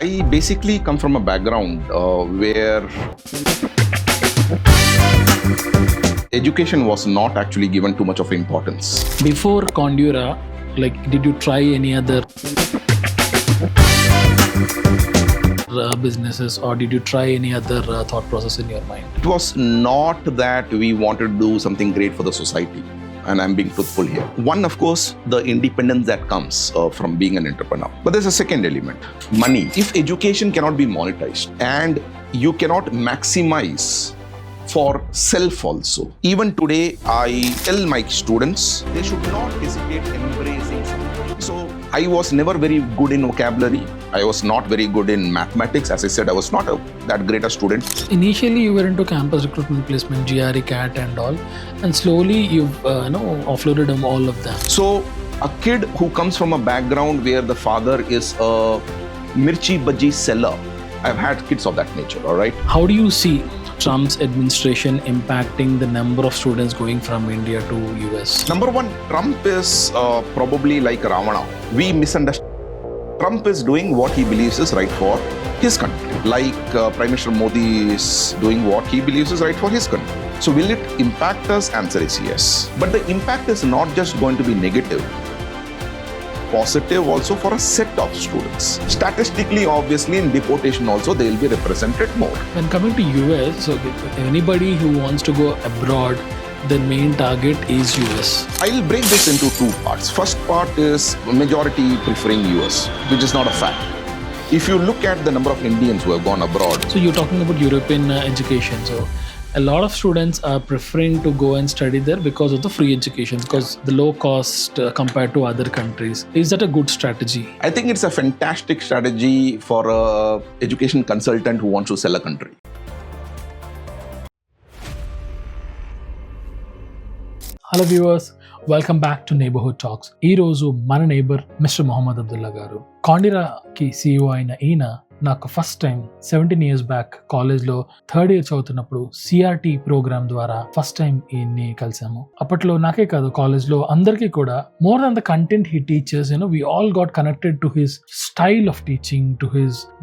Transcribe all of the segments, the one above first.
I basically come from a background where education was not actually given too much of importance. Before Conduira, did you try any other businesses, or did you try any other thought process in your mind? It was not that we wanted to do something great for the society. And I'm being truthful here. One, of course, the independence that comes from being an entrepreneur. But there's a second element, money. If education cannot be monetized and you cannot maximize for self also. Even today, I tell my students, they should not hesitate embracing something. So I was never very good in vocabulary. I was not very good in mathematics. As I said, I was not that great a student. Initially, you were into campus recruitment placement, GRE, CAT and all. And slowly you've offloaded all of them. So a kid who comes from a background where the father is a mirchi bhaji seller, I've had kids of that nature, all right? How do you see Trump's administration impacting the number of students going from India to US? Number one, Trump is probably like Ravana. We misunderstand. Trump is doing what he believes is right for his country. Like Prime Minister Modi is doing what he believes is right for his country. So will it impact us? Answer is yes. But the impact is not just going to be negative. Positive also for a set of students. Statistically, obviously, in deportation also, they will be represented more. When coming to US, so anybody who wants to go abroad, the main target is US. I'll break this into two parts. First part is majority preferring US, which is not a fact. If you look at the number of Indians who have gone abroad. So you're talking about European education. So a lot of students are preferring to go and study there because of the free education, because the low cost compared to other countries. Is that a good strategy? I think it's a fantastic strategy for an education consultant who wants to sell a country. Hello viewers, welcome back to Neighborhood Talks. ఈ రోజు మన neighbor mister Mohammed Abdullah గారు. కాండిరాకి CEO అయిన ఈయన నాకు first time 17 years back కాలేజ్లో third year చదువుతున్నప్పుడు CRT programme ద్వారా ఫస్ట్ టైం ఈయన్ని కలిసాము. అప్పట్లో నాకే కాదు, కాలేజ్లో అందరికీ కూడా more than the content he teachers, we all got connected to his style of teaching, to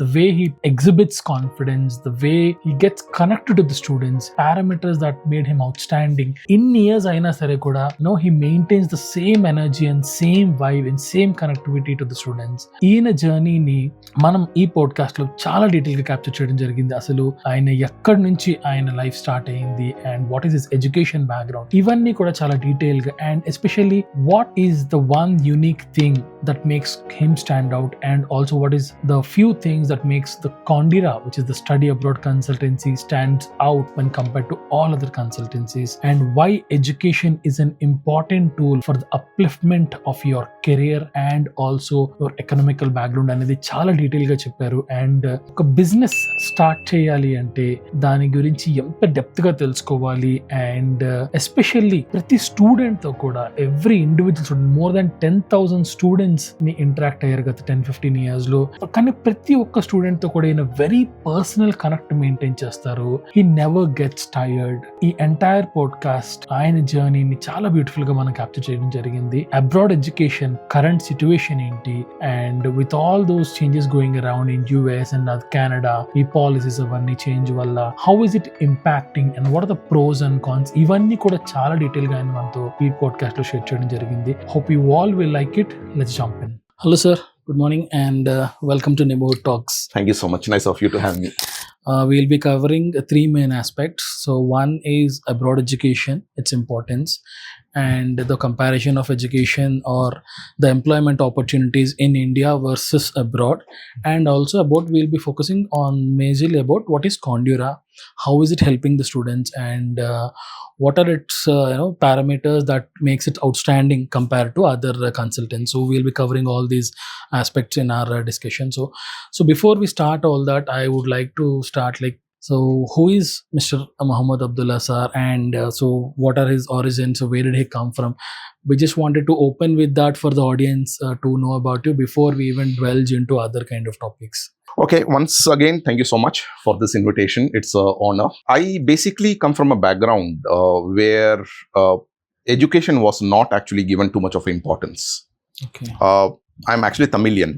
the way he exhibits confidence, the way he gets connected to the students, parameters that made him outstanding. In years అయినా సరే కూడా he maintains the same energy and same vibe and same connectivity to the students. ఈయన జర్నీని మనం ఈ podcast లో చాలా detail గా క్యాప్చర్ చేయడం జరిగింది. అసలు ఆయన ఎక్కడి నుంచి ఆయన లైఫ్ స్టార్ట్ అయింది and what is his education background, ఇవన్నీ కూడా చాలా డీటెయిల్ గా, and especially what is the one unique thing that makes him stand out, and also what is the few things that makes the Conduira, which is the study abroad consultancy, stands out when compared to all other consultancies, and why education is an important tool for the upliftment of your career and also your economical background అనేది చాలా detail గా చెప్పారు. And ఒక business start చేయాలి అంటే దాని గురించి ఎంత డెప్త్ గా తెలుసుకోవాలి, అండ్ ఎస్పెషల్లీ ప్రతి స్టూడెంట్ తో కూడా every individual student, more than 10,000 students ని ఇంటరాక్ట్ అయ్యారు గత 10-15 years లో. కానీ ప్రతి ఒక్క స్టూడెంట్ తో కూడా ఈయన వెరీ పర్సనల్ కనెక్ట్ మెయింటైన్ చేస్తారు. He never gets tired. ఈ ఎంటైర్ పాడ్కాస్ట్ ఆయన జర్నీని చాలా బ్యూటిఫుల్ గా మనం క్యాప్చర్ చేయడం జరిగింది. అబ్రాడ్ ఎడ్యుకేషన్ కరెంట్ సిచ్యువేషన్ ఏంటి, and with all those changes going around in US and Canada, ఈ పాలసీస్ అవన్నీ చేంజ్ వల్ల how is it impacting and what are the pros and cons, ఇవన్నీ కూడా చాలా డీటెయిల్ గా ఆయన మనతో ఈ పాడ్కాస్ట్ లో షేర్ చేయడం జరిగింది. Hope you all will like it. Let's jump in. Hello sir, good morning and welcome to Neighborhood Talks. Thank you so much. Nice of you to have me. We'll be covering three main aspects. So one is abroad education, its importance, and the comparison of education or the employment opportunities in India versus abroad, and also about we'll be focusing on majorly about what is Conduira, how is it helping the students, and what are its parameters that makes it outstanding compared to other consultants. So we'll be covering all these aspects in our discussion. So before we start all that, I would like to start so who is Mr. Mohamed Abdullah sir, and so what are his origins, so where did he come from? We just wanted to open with that for the audience to know about you before we even dwelge into other kind of topics. Okay, once again, thank you so much for this invitation. It's an honor. I basically come from a background where education was not actually given too much of importance. Okay. I'm actually Tamilian.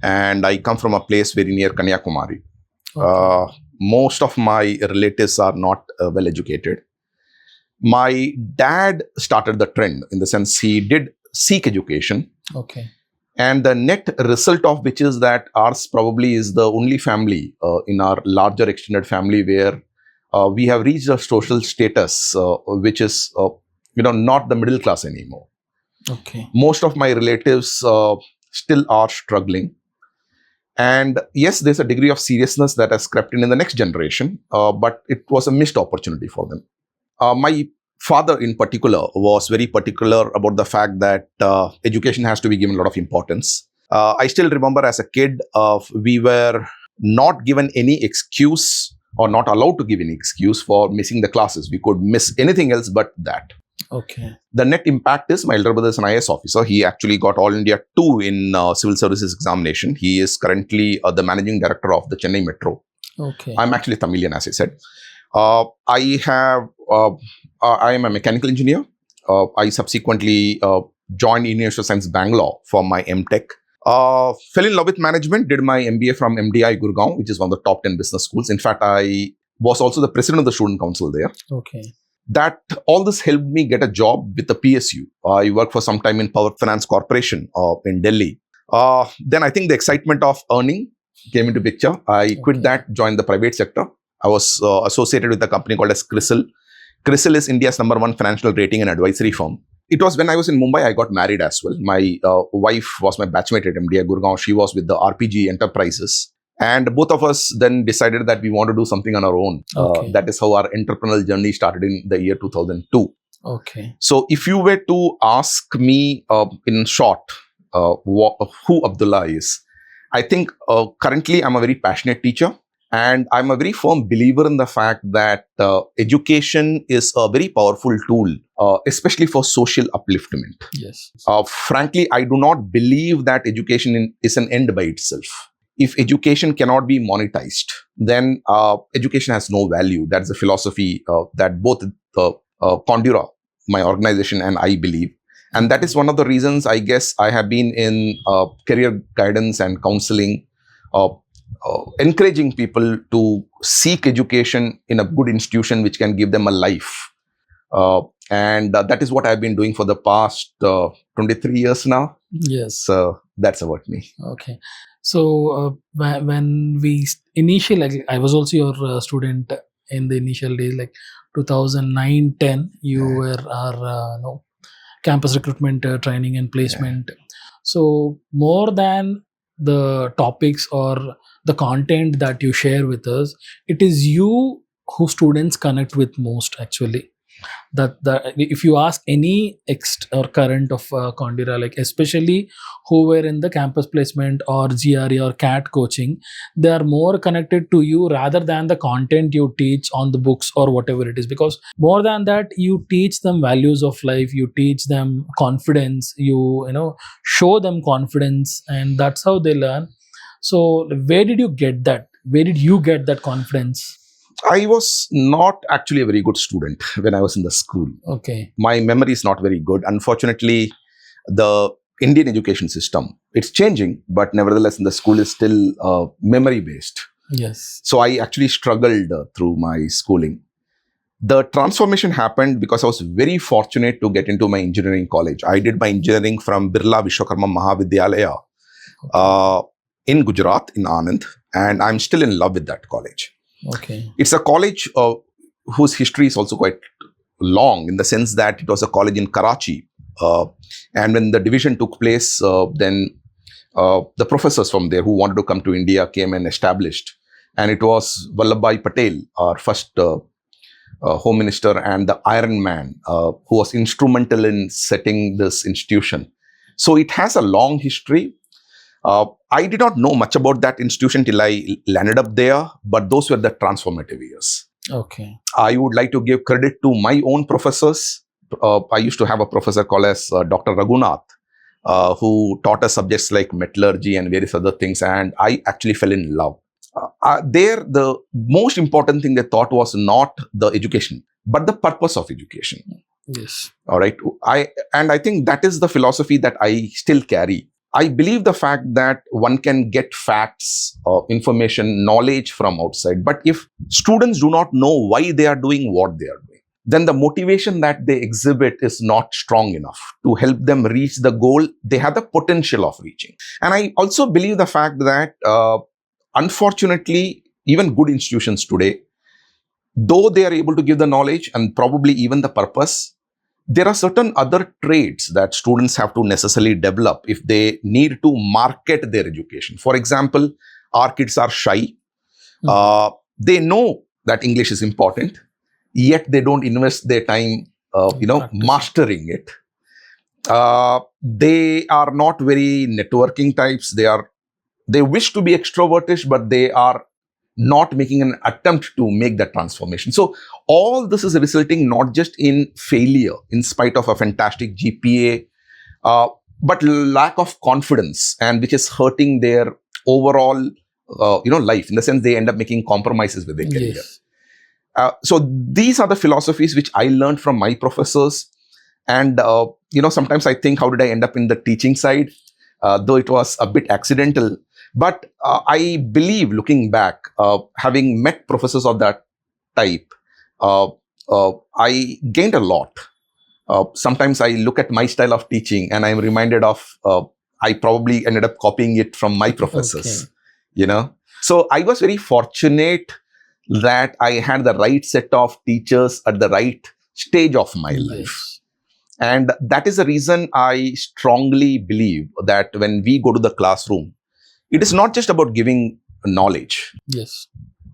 and I come from a place very near Kanyakumari. Okay. Most of my relatives are not well educated. My dad started the trend in the sense he did seek education. Okay. And the net result of which is that ours probably is the only family in our larger extended family where we have reached a social status which is, not the middle class anymore. Okay. Most of my relatives still are struggling. And yes, there's a degree of seriousness that has crept in the next generation, but it was a missed opportunity for them. My father in particular was very particular about the fact that education has to be given a lot of importance. I still remember as a kid, we were not given any excuse or not allowed to give any excuse for missing the classes. We could miss anything else but that. Okay. The net impact is my elder brother is an IAS officer. He actually got All India 2 in civil services examination. He is currently the managing director of the Chennai Metro. Okay. I'm actually Tamilian, as I said. I am a mechanical engineer. I subsequently joined University of Science Bangalore for my MTech. Fell in love with management, did my MBA from MDI Gurgaon, which is one of the top 10 business schools. In fact, I was also the president of the student council there. Okay. That all this helped me get a job with the PSU. I worked for some time in Power Finance Corporation in Delhi. Then I think the excitement of earning came into picture. I quit that, joined the private sector. I was associated with a company called as CRISIL. CRISIL is India's #1 financial rating and advisory firm. It was when I was in Mumbai, I got married as well. My wife was my batchmate at MDI Gurgaon. She was with the RPG Enterprises. And both of us then decided that we want to do something on our own. Okay. That is how our entrepreneurial journey started in the year 2002. Okay. So if you were to ask me in short who Abdullah is, I think currently I'm a very passionate teacher. And I'm a very firm believer in the fact that education is a very powerful tool, especially for social upliftment. Yes. Frankly, I do not believe that education is an end by itself. If education cannot be monetized, then education has no value. That's the philosophy that both Conduira, my organization, and I believe. And that is one of the reasons, I guess, I have been in career guidance and counseling, encouraging people to seek education in a good institution which can give them a life. And that is what I've been doing for the past 23 years now. Yes. So that's about me. Okay. So when we initially, like, I was also your student in the initial days, like 2009-10, you were our campus recruitment training and placement. So more than the topics or the content that you share with us, it is you who students connect with most actually. That if you ask any or current of Conduira, like especially who were in the campus placement or GRE or CAT coaching, they are more connected to you rather than the content you teach on the books or whatever it is. Because more than that, you teach them values of life, you teach them confidence, you show them confidence, and that's how they learn. So where did you get that? Where did you get that confidence? I was not actually a very good student when I was in the school. Okay. My memory is not very good. Unfortunately, the Indian education system, it's changing, but nevertheless, the school is still memory based. Yes. So I actually struggled through my schooling. The transformation happened because I was very fortunate to get into my engineering college. I did my engineering from Birla Vishwakarma Mahavidyalaya in Gujarat, in Anand, and I'm still in love with that college. Okay. It's a college whose history is also quite long in the sense that it was a college in Karachi. And when the division took place, then the professors from there who wanted to come to India came and established. And it was Vallabhbhai Patel, our first Home Minister, and the Iron Man, who was instrumental in setting this institution. So it has a long history. I did not know much about that institution till I landed up there, but those were the transformative years. Okay. I would like to give credit to my own professors. I used to have a professor called as Dr. Raghunath, who taught us subjects like metallurgy and various other things, and I actually fell in love. There, the most important thing they taught was not the education, but the purpose of education. Yes. All right. I think that is the philosophy that I still carry. I believe the fact that one can get facts, information, knowledge from outside. But if students do not know why they are doing what they are doing, then the motivation that they exhibit is not strong enough to help them reach the goal they have the potential of reaching. And I also believe the fact that, unfortunately, even good institutions today, though they are able to give the knowledge and probably even the purpose, there are certain other traits that students have to necessarily develop if they need to market their education. For example, our kids are shy. They know that English is important, yet they don't invest their time, mastering it. They are not very networking types. They wish to be extrovertish, but they are not making an attempt to make that transformation. So all this is resulting not just in failure in spite of a fantastic GPA, but lack of confidence, and which is hurting their overall, life. In the sense, they end up making compromises with their career. Yes. So these are the philosophies which I learned from my professors. And, sometimes I think, how did I end up in the teaching side? Though it was a bit accidental. But I believe, looking back, having met professors of that type, I gained a lot. Sometimes I look at my style of teaching and I'm reminded of, I probably ended up copying it from my professors, So I was very fortunate that I had the right set of teachers at the right stage of my life. And that is the reason I strongly believe that when we go to the classroom, it is not just about giving knowledge. Yes.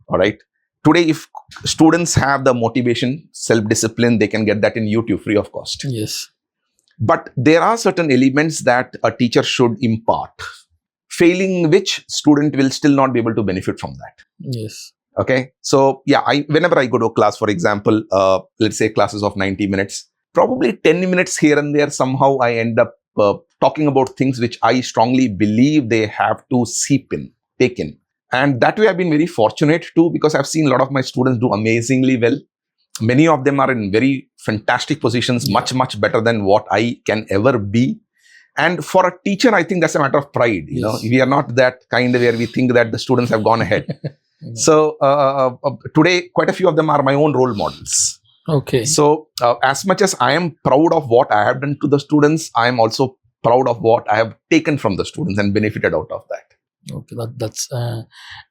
All right. Today, if students have the motivation, self-discipline, they can get that in YouTube free of cost. Yes. But there are certain elements that a teacher should impart, failing which student will still not be able to benefit from that. Yes. Okay. So, whenever I go to a class, for example, let's say classes of 90 minutes, probably 10 minutes here and there, somehow I end up talking about things which I strongly believe they have to take in. And that way I've been very fortunate too, because I've seen a lot of my students do amazingly well. Many of them are in very fantastic positions, much, much better than what I can ever be. And for a teacher, I think that's a matter of pride. We are not that kind where we think that the students have gone ahead. So today, quite a few of them are my own role models. Okay. So as much as I am proud of what I have done to the students, I am also proud of what I have taken from the students and benefited out of that. Okay, that's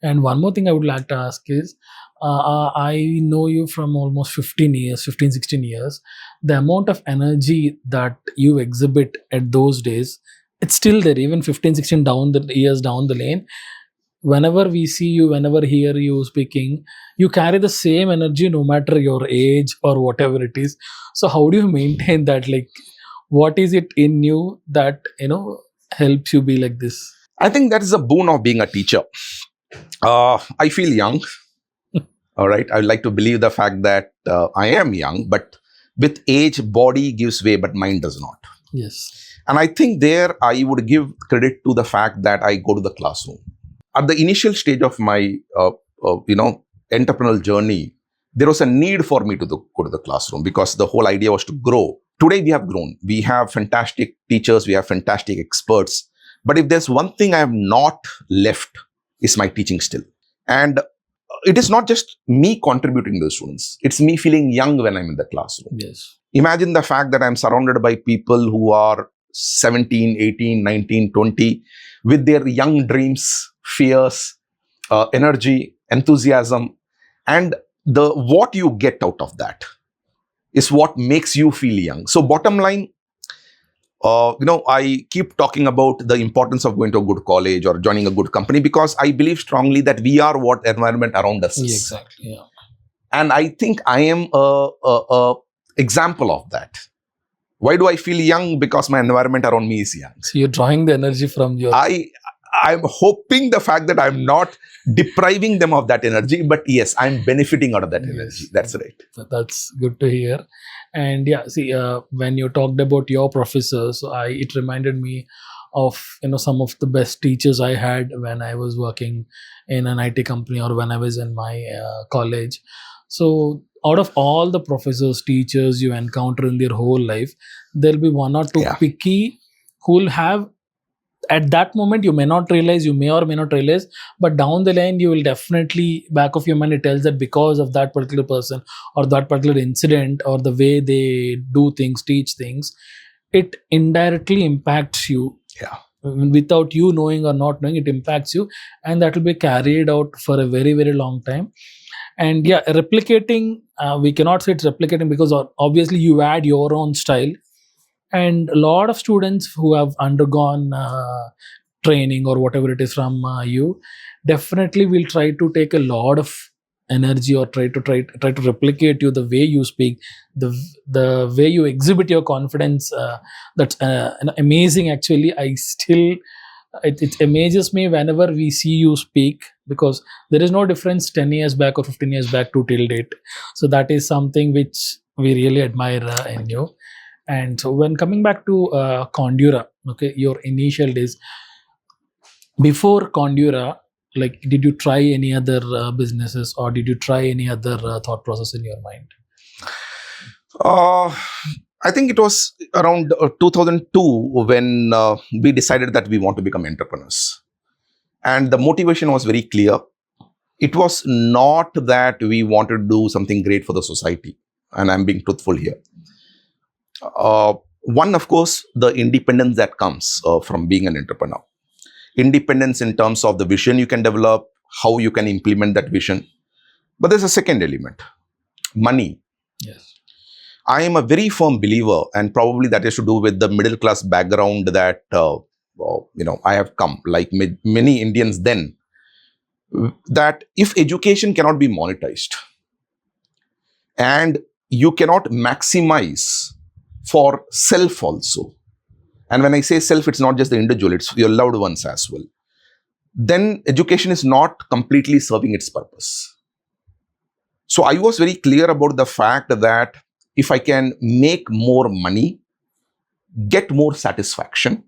and one more thing I would like to ask is, I know you from almost 15, 16 years. The amount of energy that you exhibit at those days, it's still there, even 15, 16 years down the lane. Whenever we see you, whenever hear you speaking, you carry the same energy no matter your age or whatever it is. So how do you maintain that? Like, what is it in you that, helps you be like this? I think that is a boon of being a teacher. I feel young. All right. I would like to believe the fact that I am young, but with age, body gives way, but mind does not. Yes. And I think there I would give credit to the fact that I go to the classroom. At the initial stage of my, entrepreneurial journey, there was a need for me to go to the classroom because the whole idea was to grow. Today, we have grown. We have fantastic teachers. We have fantastic experts. But if there's one thing I have not left, is my teaching still. And it is not just me contributing to the students. It's me feeling young when I'm in the classroom. Yes. Imagine the fact that I'm surrounded by people who are 17, 18, 19, 20, with their young dreams, fears, energy, enthusiasm. And what you get out of that is what makes you feel young. So bottom line, I keep talking about the importance of going to a good college or joining a good company because I believe strongly that we are what environment around us is. Exactly. Yeah. And I think I am a example of that. Why do I feel young? Because my environment around me is young. So you're drawing the energy from your... I'm hoping the fact that I'm not depriving them of that energy, but yes, I'm benefiting out of that energy. That's right. That's good to hear. And when you talked about your professors, it reminded me of some of the best teachers I had when I was working in an IT company or when I was in my college. So out of all the professors, teachers you encounter in their whole life, there'll be one or two picky who will have at that moment you may not realize, you may or may not realize, but down the line you will definitely, back of your mind it tells that because of that particular person or that particular incident or the way they do things, teach things, it indirectly impacts you. Yeah. Without you knowing or not knowing, it impacts you, and that will be carried out for a very, very long time. And yeah, replicating, we cannot say it's replicating because obviously you add your own style. And a lot of students who have undergone training or whatever it is from you definitely will try to take a lot of energy or try to replicate you, the way you speak, the way you exhibit your confidence. That's amazing. Actually, it amazes me whenever we see you speak, because there is no difference 10 years back or 15 years back to till date. So that is something which we really admire in you. And so when coming back to Conduira, okay, your initial days before Conduira, like, did you try any other businesses, or did you try any other thought process in your mind? I think it was around 2002 when we decided that we want to become entrepreneurs. And the motivation was very clear. It was not that we wanted to do something great for the society. And I'm being truthful here. One, of course, the independence that comes from being an entrepreneur. Independence in terms of the vision you can develop, how you can implement that vision. But there's a second element, money. Yes. I am a very firm believer, and probably that has to do with the middle class background that I have come, like many Indians then, that if education cannot be monetized and you cannot maximize for self also, and when I say self, it's not just the individual, it's your loved ones as well, then education is not completely serving its purpose. So I was very clear about the fact that if I can make more money, get more satisfaction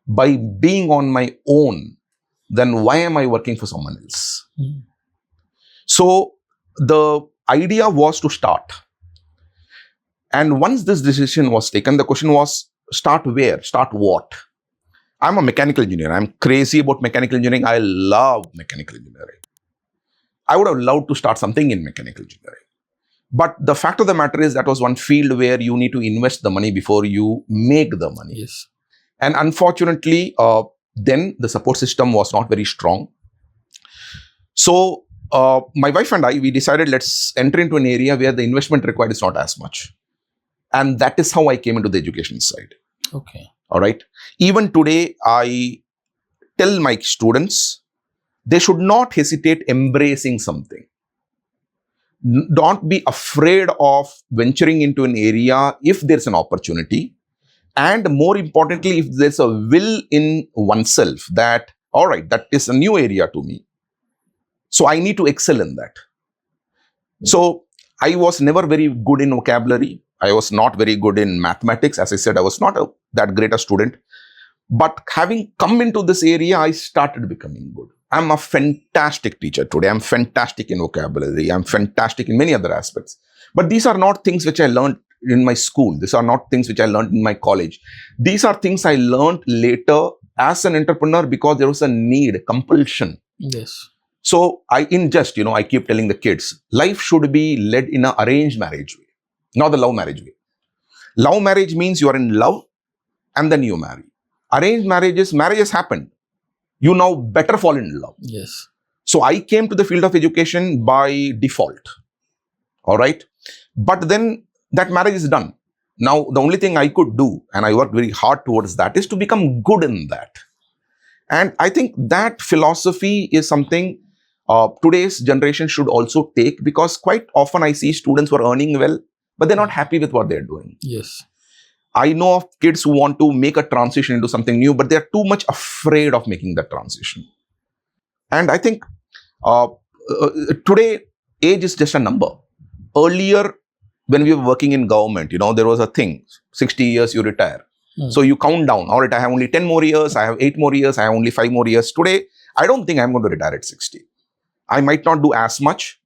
by being on my own, then why am I working for someone else? Mm. So the idea was to start. And once this decision was taken, the question was, start where? Start what? I'm a mechanical engineer. I'm crazy about mechanical engineering. I love mechanical engineering. I would have loved to start something in mechanical engineering. But the fact of the matter is that was one field where you need to invest the money before you make the money. Yes. And unfortunately, then the support system was not very strong. So my wife and I, we decided let's enter into an area where the investment required is not as much. And that is how I came into the education side. Okay. All right. Even today, I tell my students, they should not hesitate embracing something. Don't be afraid of venturing into an area if there's an opportunity. And more importantly, if there's a will in oneself that, all right, that is a new area to me. So I need to excel in that. So I was never very good in vocabulary. I was not very good in mathematics. As I said, I was not that great a student. But having come into this area, I started becoming good. I'm a fantastic teacher today. I'm fantastic in vocabulary. I'm fantastic in many other aspects. But these are not things which I learned in my school. These are not things which I learned in my college. These are things I learned later as an entrepreneur because there was a need, compulsion. Yes. So I keep telling the kids, life should be led in an arranged marriage way, not the love marriage way. Love marriage means you are in love and then you marry. Arranged marriages happened. You now better fall in love. Yes. So I came to the field of education by default. All right. But then that marriage is done. Now, the only thing I could do, and I worked very hard towards that, is to become good in that. And I think that philosophy is something today's generation should also take, because quite often I see students who are earning well, but they're not happy with what they're doing. Yes. I know of kids who want to make a transition into something new, but they're too much afraid of making that transition. And I think today, age is just a number. Earlier, when we were working in government, there was a thing, 60 years you retire. So you count down. All right, I have only 10 more years, I have 8 more years, I have only 5 more years. Today, I don't think I'm going to retire at 60. I might not do as much.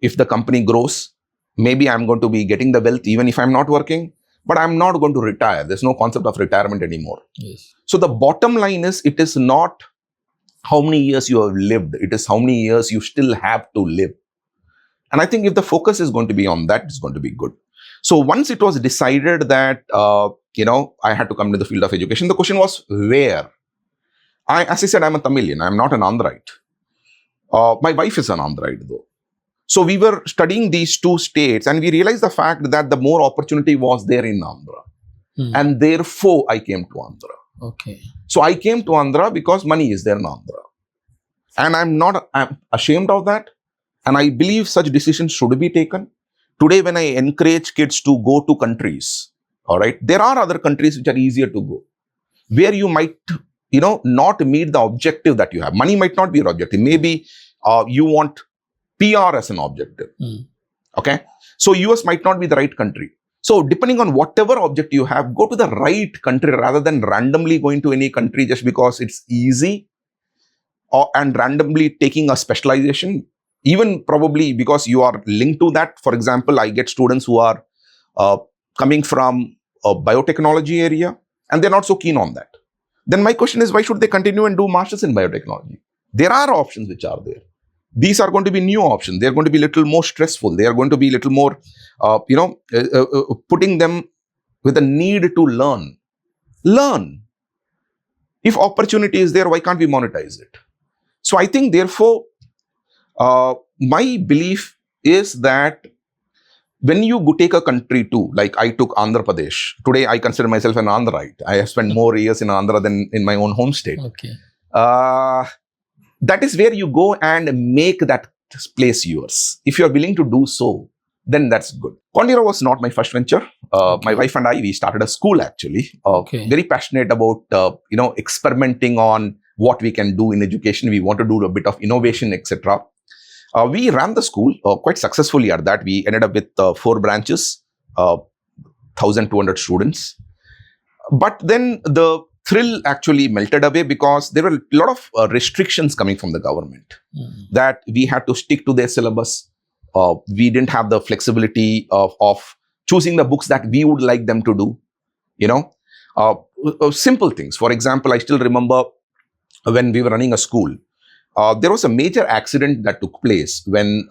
If the company grows, maybe I'm going to be getting the wealth even if I'm not working. but I'm not going to retire. There's no concept of retirement anymore. Yes. So the bottom line is, it is not how many years you have lived, it is how many years you still have to live. And I think if the focus is going to be on that, it's going to be good. So once it was decided that, I had to come to the field of education, the question was where? As I said, I'm a Tamilian. I'm not an Andhraite. My wife is an Andhraite though. So we were studying these two states and we realized the fact that the more opportunity was there in Andhra. And therefore I came to Andhra. Okay. So I came to Andhra because money is there in Andhra. And I'm ashamed of that. And I believe such decisions should be taken. Today, when I encourage kids to go to countries, all right, there are other countries which are easier to go, where you might, not meet the objective that you have. Money might not be your objective. Maybe you want PR as an objective. Okay. So US might not be the right country. So depending on whatever object you have, go to the right country rather than randomly going to any country just because it's easy and randomly taking a specialization. Even probably because you are linked to that. For example, I get students who are coming from a biotechnology area and they're not so keen on that. Then my question is, why should they continue and do masters in biotechnology? There are options which are there. These are going to be new options. They're going to be a little more stressful. They are going to be a little more, putting them with a need to learn. Learn. If opportunity is there, why can't we monetize it? So I think, therefore, my belief is that when you take a country too, like I took Andhra Pradesh. Today, I consider myself an Andhraite. I have spent more years in Andhra than in my own home state. Okay. That is where you go and make that place yours. If you are willing to do so, then that's good. Conduira was not my first venture. My wife and I, we started a school actually. Very passionate about, experimenting on what we can do in education. We want to do a bit of innovation, etc. We ran the school quite successfully at that. We ended up with 4 branches, 1,200 students. But then the thrill actually melted away because there were a lot of restrictions coming from the government that we had to stick to their syllabus. We didn't have the flexibility of choosing the books that we would like them to do. Simple things. For example, I still remember when we were running a school, there was a major accident that took place when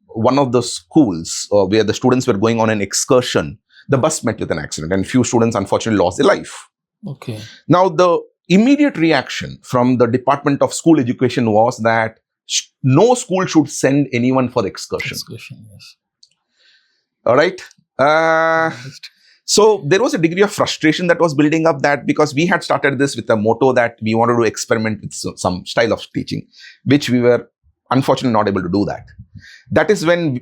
one of the schools where the students were going on an excursion, the bus met with an accident and few students unfortunately lost their life. Okay. Now, the immediate reaction from the Department of School Education was that no school should send anyone for excursion. Yes. All right. So there was a degree of frustration that was building up, that because we had started this with a motto that we wanted to experiment with some style of teaching, which we were unfortunately not able to do that. That is when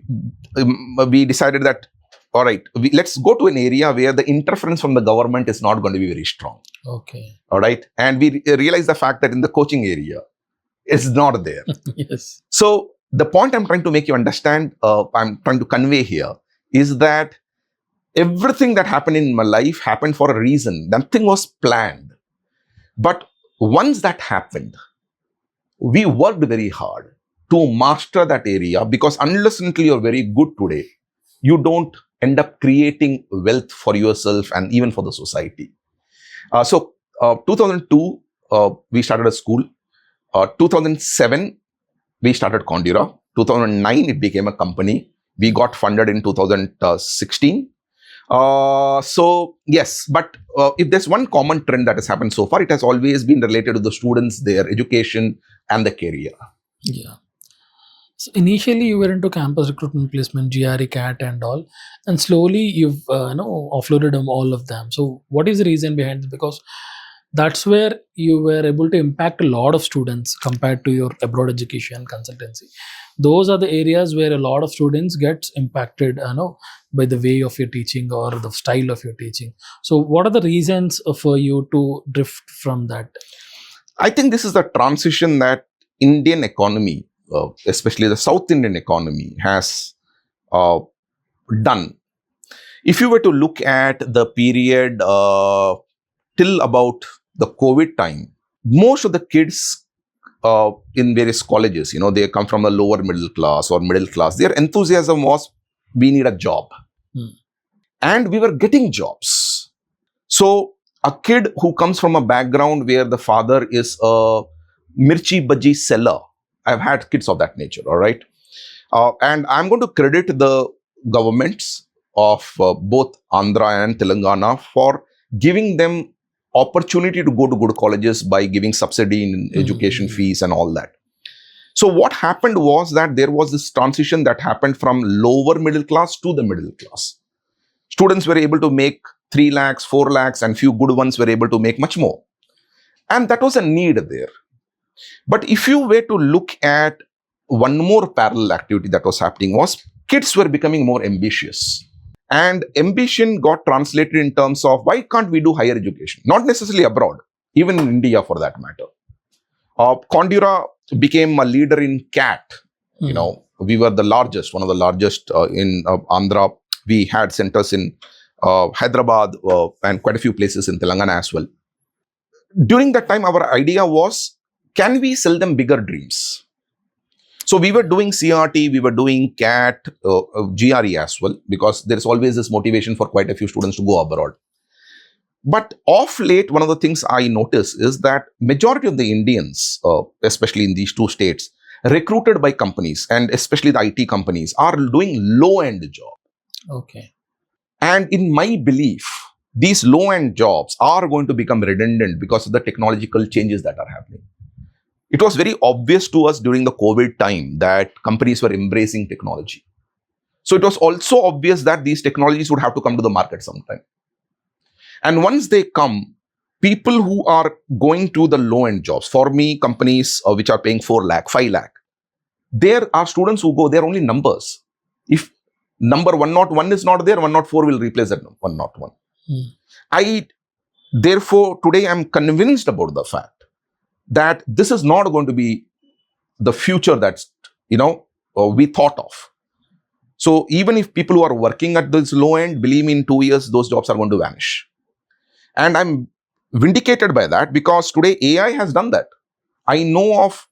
we decided that, all right, let's go to an area where the interference from the government is not going to be very strong. Okay. All right. And we realized the fact that in the coaching area, it's not there. Yes. So the point I'm trying to make you understand, I'm trying to convey here, is that everything that happened in my life happened for a reason. Nothing was planned. But once that happened, we worked very hard to master that area, because unless until you're very good today, you don't end up creating wealth for yourself and even for the society. So 2002, we started a school. 2007, we started Conduira. 2009, it became a company. We got funded in 2016. So yes, but if there's one common trend that has happened so far, it has always been related to the students, their education and the career. Yeah. So initially you were into campus recruitment placement, GRE, CAT and all, and slowly you've offloaded all of them. So what is the reason behind it? Because that's where you were able to impact a lot of students compared to your abroad education consultancy. Those are the areas where a lot of students get impacted by the way of your teaching or the style of your teaching. So what are the reasons for you to drift from that? I think this is the transition that Indian economy, especially the South Indian economy, has done. If you were to look at the period till about the COVID time, most of the kids in various colleges, they come from the lower middle class or middle class. Their enthusiasm was, we need a job. and we were getting jobs. So a kid who comes from a background where the father is a mirchi bhaji seller, I've had kids of that nature, all right? And I'm going to credit the governments of both Andhra and Telangana for giving them opportunity to go to good colleges by giving subsidy in education fees and all that. So what happened was that there was this transition that happened from lower middle class to the middle class. Students were able to make 3 lakhs, 4 lakhs, and few good ones were able to make much more. And that was a need there. But if you were to look at one more parallel activity that was happening was kids were becoming more ambitious. And ambition got translated in terms of why can't we do higher education? Not necessarily abroad, even in India for that matter. Conduira became a leader in CAT. You know, we were the largest, one of the largest in Andhra. We had centers in Hyderabad and quite a few places in Telangana as well. During that time, our idea was, can we sell them bigger dreams? So we were doing CRT, we were doing CAT, GRE as well, because there's always this motivation for quite a few students to go abroad. But of late, one of the things I notice is that majority of the Indians, especially in these two states, recruited by companies, and especially the IT companies, are doing low-end job. Okay. And in my belief, these low-end jobs are going to become redundant because of the technological changes that are happening. It was very obvious to us during the COVID time that companies were embracing technology. So it was also obvious that these technologies would have to come to the market sometime. And once they come, people who are going to the low-end jobs, for me, companies which are paying 4 lakh, 5 lakh, there are students who go, they're only numbers. If number 101 is not there, 104 will replace that 101. Therefore, today I'm convinced about the fact that this is not going to be the future that's, we thought of. So even if people who are working at this low end, believe me, in 2 years, those jobs are going to vanish. And I'm vindicated by that because today AI has done that. I know of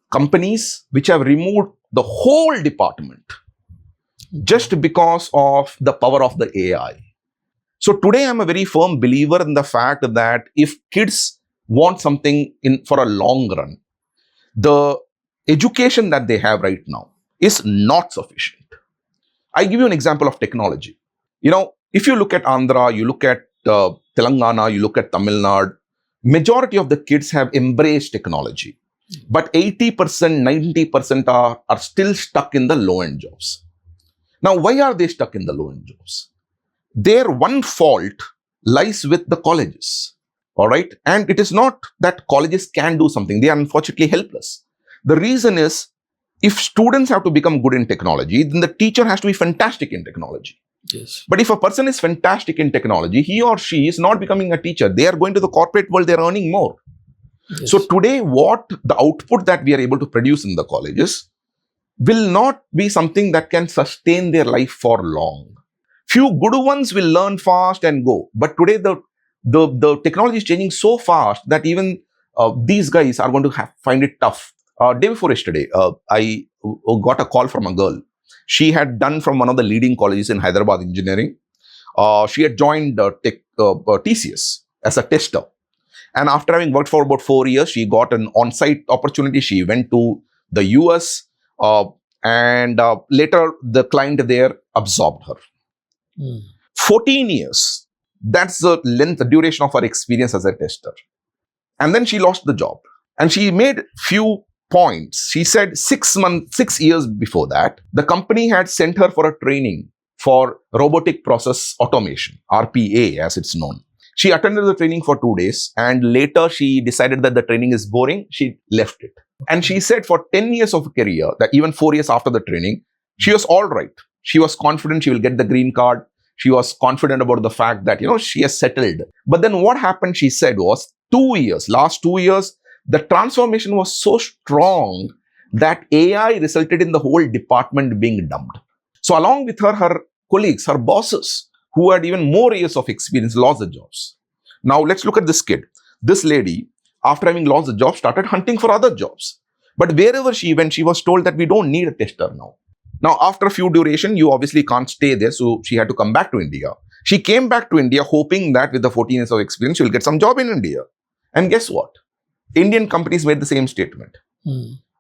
companies which have removed the whole department just because of the power of the AI. So today I'm a very firm believer in the fact that if kids want something for a long run, the education that they have right now is not sufficient. I give you an example of technology. If you look at Andhra, you look at Telangana, you look at Tamil Nadu, majority of the kids have embraced technology. But 80%, 90% are still stuck in the low-end jobs. Now, why are they stuck in the low-end jobs? Their one fault lies with the colleges. All right. And it is not that colleges can do something. They are unfortunately helpless. The reason is, if students have to become good in technology, then the teacher has to be fantastic in technology. Yes. But if a person is fantastic in technology, he or she is not becoming a teacher. They are going to the corporate world, they're earning more. Yes. So today, what the output that we are able to produce in the colleges will not be something that can sustain their life for long. Few good ones will learn fast and go. But today, the technology is changing so fast that even these guys are going to find it tough. Day before yesterday, I got a call from a girl. She had done from one of the leading colleges in Hyderabad engineering. She had joined TCS as a tester. And after having worked for about 4 years, she got an on-site opportunity. She went to the US and later the client there absorbed her. 14 years. That's the length, the duration of her experience as a tester. And then she lost the job. And she made few points. She said 6 years before that, the company had sent her for a training for robotic process automation, RPA as it's known. She attended the training for 2 days and later she decided that the training is boring. She left it. And she said for 10 years of career, that even 4 years after the training, she was all right. She was confident she will get the green card. She was confident about the fact that, she has settled. But then what happened, she said, was last 2 years, the transformation was so strong that AI resulted in the whole department being dumped. So along with her colleagues, her bosses, who had even more years of experience, lost the jobs. Now let's look at this kid. This lady, after having lost the job, started hunting for other jobs. But wherever she went, she was told that we don't need a tester now. Now, after a few duration, you obviously can't stay there. So she had to come back to India. She came back to India hoping that with the 14 years of experience, she'll get some job in India. And guess what? Indian companies made the same statement.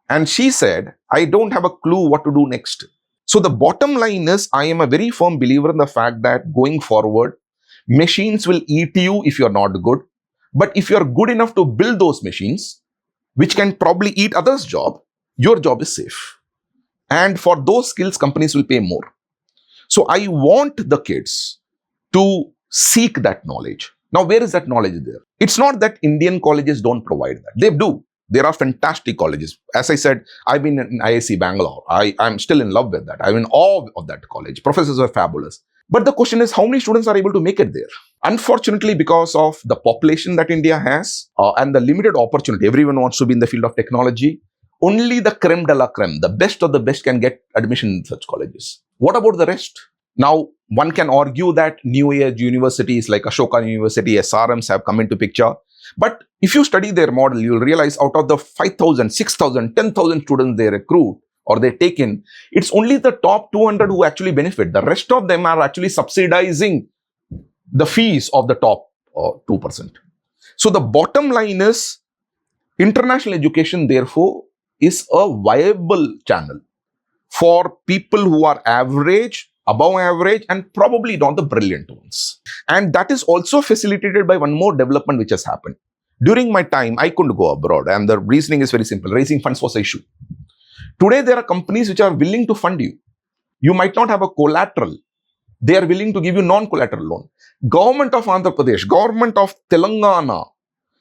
And she said, I don't have a clue what to do next. So the bottom line is, I am a very firm believer in the fact that going forward, machines will eat you if you're not good. But if you're good enough to build those machines, which can probably eat others' job, your job is safe. And for those skills, companies will pay more. So I want the kids to seek that knowledge. Now, where is that knowledge there? It's not that Indian colleges don't provide that. They do. There are fantastic colleges. As I said, I've been in IIC Bangalore. I'm still in love with that. I'm in awe of that college. Professors are fabulous. But the question is, how many students are able to make it there? Unfortunately, because of the population that India has and the limited opportunity, everyone wants to be in the field of technology. Only the creme de la creme, the best of the best, can get admission in such colleges. What about the rest? Now, one can argue that new age universities like Ashoka University, SRMs have come into picture. But if you study their model, you'll realize out of the 5,000, 6,000, 10,000 students they recruit or they take in, it's only the top 200 who actually benefit. The rest of them are actually subsidizing the fees of the top 2%. So the bottom line is, international education, therefore, is a viable channel for people who are average, above average, and probably not the brilliant ones. And that is also facilitated by one more development which has happened. During my time, I couldn't go abroad, and the reasoning is very simple. Raising funds was an issue. Today, there are companies which are willing to fund you. You might not have a collateral. They are willing to give you non-collateral loan. Government of Andhra Pradesh, government of Telangana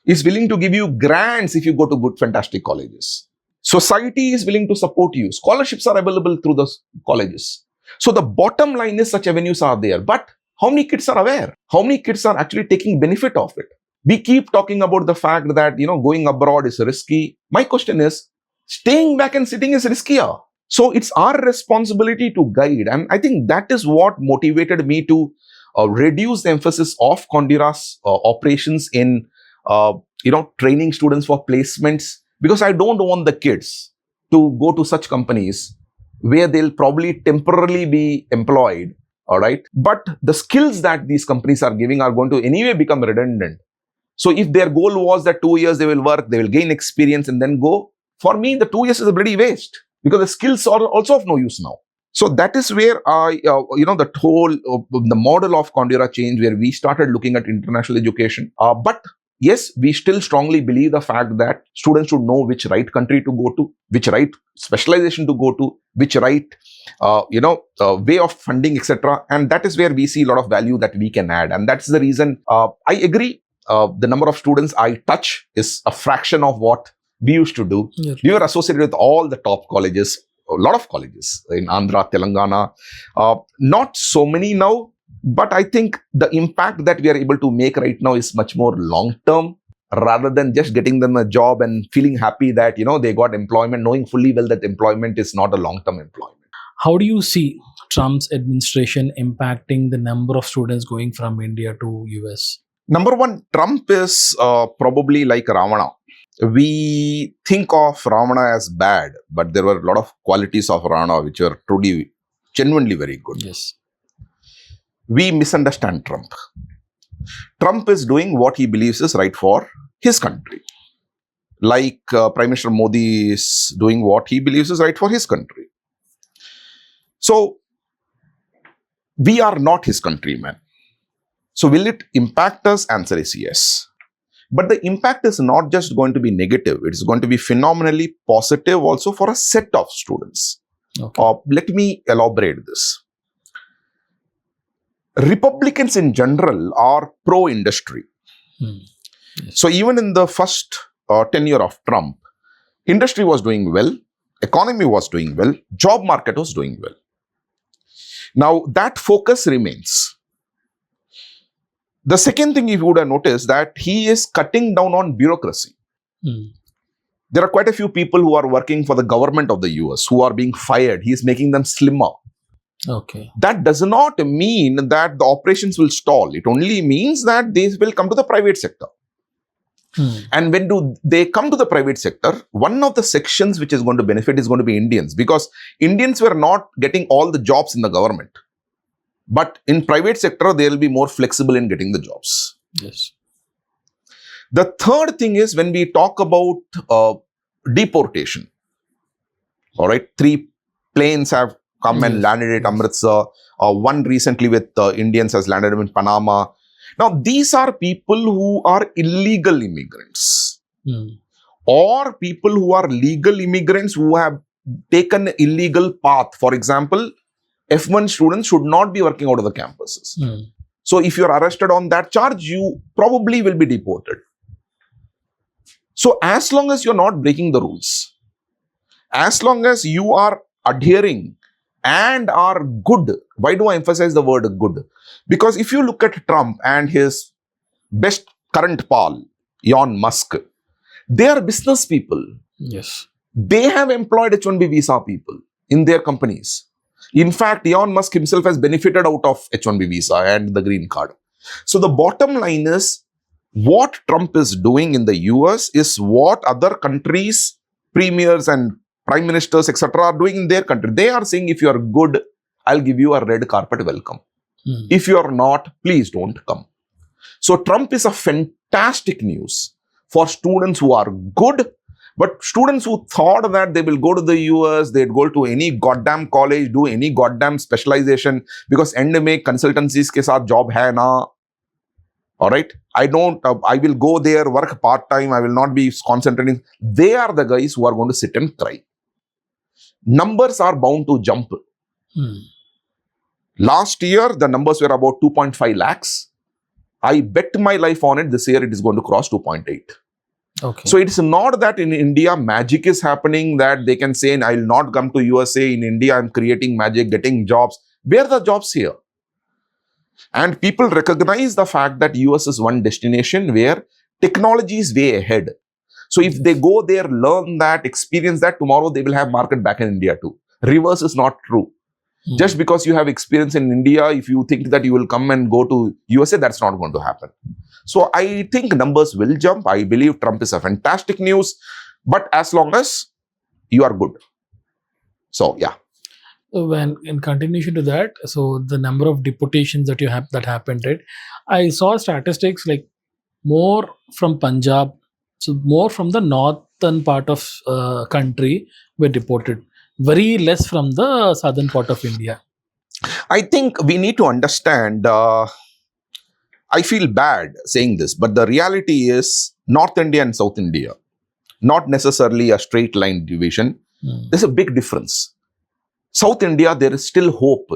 is willing to give you grants if you go to good, fantastic colleges. Society is willing to support you. Scholarships are available through the colleges. So the bottom line is, such avenues are there. But how many kids are aware? How many kids are actually taking benefit of it? We keep talking about the fact that, going abroad is risky. My question is, staying back and sitting is riskier. So it's our responsibility to guide. And I think that is what motivated me to reduce the emphasis of Conduira's operations in, training students for placements. Because I don't want the kids to go to such companies where they'll probably temporarily be employed, all right? But the skills that these companies are giving are going to anyway become redundant. So if their goal was that 2 years they will work, they will gain experience and then go, for me, the 2 years is a bloody waste because the skills are also of no use now. So that is where the model of Conduira changed, where we started looking at international education. But yes, we still strongly believe the fact that students should know which right country to go to, which right specialization to go to, which right, way of funding, etc. And that is where we see a lot of value that we can add. And that's the reason I agree. The number of students I touch is a fraction of what we used to do. Yes. We were associated with all the top colleges, a lot of colleges in Andhra, Telangana. Not so many now. But I think the impact that we are able to make right now is much more long-term rather than just getting them a job and feeling happy that, they got employment, knowing fully well that employment is not a long-term employment. How do you see Trump's administration impacting the number of students going from India to US? Number one, Trump is probably like Ravana. We think of Ravana as bad, but there were a lot of qualities of Ravana which are truly, genuinely very good. Yes. We misunderstand Trump. Trump is doing what he believes is right for his country. Like Prime Minister Modi is doing what he believes is right for his country. So, we are not his countrymen. So, will it impact us? Answer is yes. But the impact is not just going to be negative. It is going to be phenomenally positive also for a set of students. Okay. Let me elaborate this. Republicans in general are pro-industry. Yes. So even in the first tenure of Trump, industry was doing well, economy was doing well, job market was doing well. Now that focus remains. The second thing you would have noticed that he is cutting down on bureaucracy. There are quite a few people who are working for the government of the US who are being fired. He is making them slimmer. Okay. That does not mean that the operations will stall. It only means that they will come to the private sector. And when do they come to the private sector, one of the sections which is going to benefit is going to be Indians, because Indians were not getting all the jobs in the government. But in private sector, they'll be more flexible in getting the jobs. Yes. The third thing is when we talk about deportation. All right, 3 planes have come and landed at Amritsar. One recently with Indians has landed in Panama. Now, these are people who are illegal immigrants or people who are legal immigrants who have taken illegal path. For example, F1 students should not be working out of the campuses. So, if you're arrested on that charge, you probably will be deported. So, as long as you're not breaking the rules, as long as you are adhering and are good. Why do I emphasize the word good? Because if you look at Trump and his best current pal, Elon Musk, they are business people. Yes. They have employed H-1B visa people in their companies. In fact, Elon Musk himself has benefited out of H-1B visa and the green card. So the bottom line is, what Trump is doing in the US is what other countries, premiers and prime ministers, etc. are doing in their country. They are saying, if you are good, I'll give you a red carpet welcome. If you are not, please don't come. So Trump is a fantastic news for students who are good, but students who thought that they will go to the US, they'd go to any goddamn college, do any goddamn specialization, because end mein consultancies ke saath job hai na. All right. I will go there, work part-time. I will not be concentrating. They are the guys who are going to sit and cry. Numbers are bound to jump. Last year, the numbers were about 2.5 lakhs. I bet my life on it. This year, it is going to cross 2.8. Okay. So it's not that in India, magic is happening, that they can say, I will not come to USA. In India, I'm creating magic, getting jobs. Where are the jobs here? And people recognize the fact that US is one destination where technology is way ahead. So if they go there, learn that, experience that, tomorrow they will have market back in India too. Reverse is not true. Just because you have experience in India, if you think that you will come and go to USA, that's not going to happen. So I think numbers will jump. I believe Trump is a fantastic news, but as long as you are good. So yeah. So when in continuation to that, so the number of deportations that that happened, right? I saw statistics like more from Punjab, so more from the northern part of country were deported. Very less from the southern part of India. I think we need to understand, I feel bad saying this, but the reality is North India and South India, not necessarily a straight line division. There's a big difference. South India, there is still hope.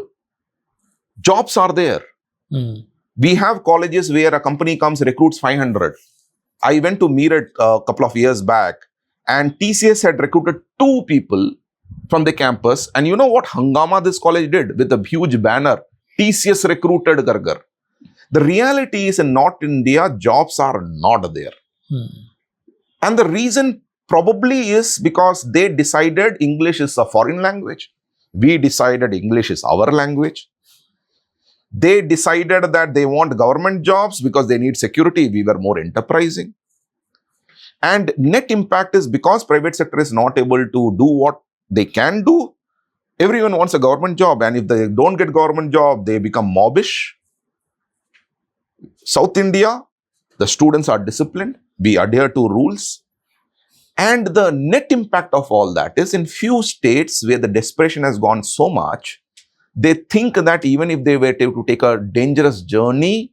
Jobs are there. We have colleges where a company comes, recruits 500. I went to Meerut a couple of years back, and TCS had recruited 2 people from the campus. And you know what hangama this college did with a huge banner? TCS recruited Gargar. The reality is in North India, jobs are not there. And the reason probably is because they decided English is a foreign language. We decided English is our language. They decided that they want government jobs because they need security. We were more enterprising. And net impact is because private sector is not able to do what they can do. Everyone wants a government job, and if they don't get government job, they become mobbish. South India, the students are disciplined. We adhere to rules. And the net impact of all that is in few states where the desperation has gone so much, they think that even if they were to take a dangerous journey,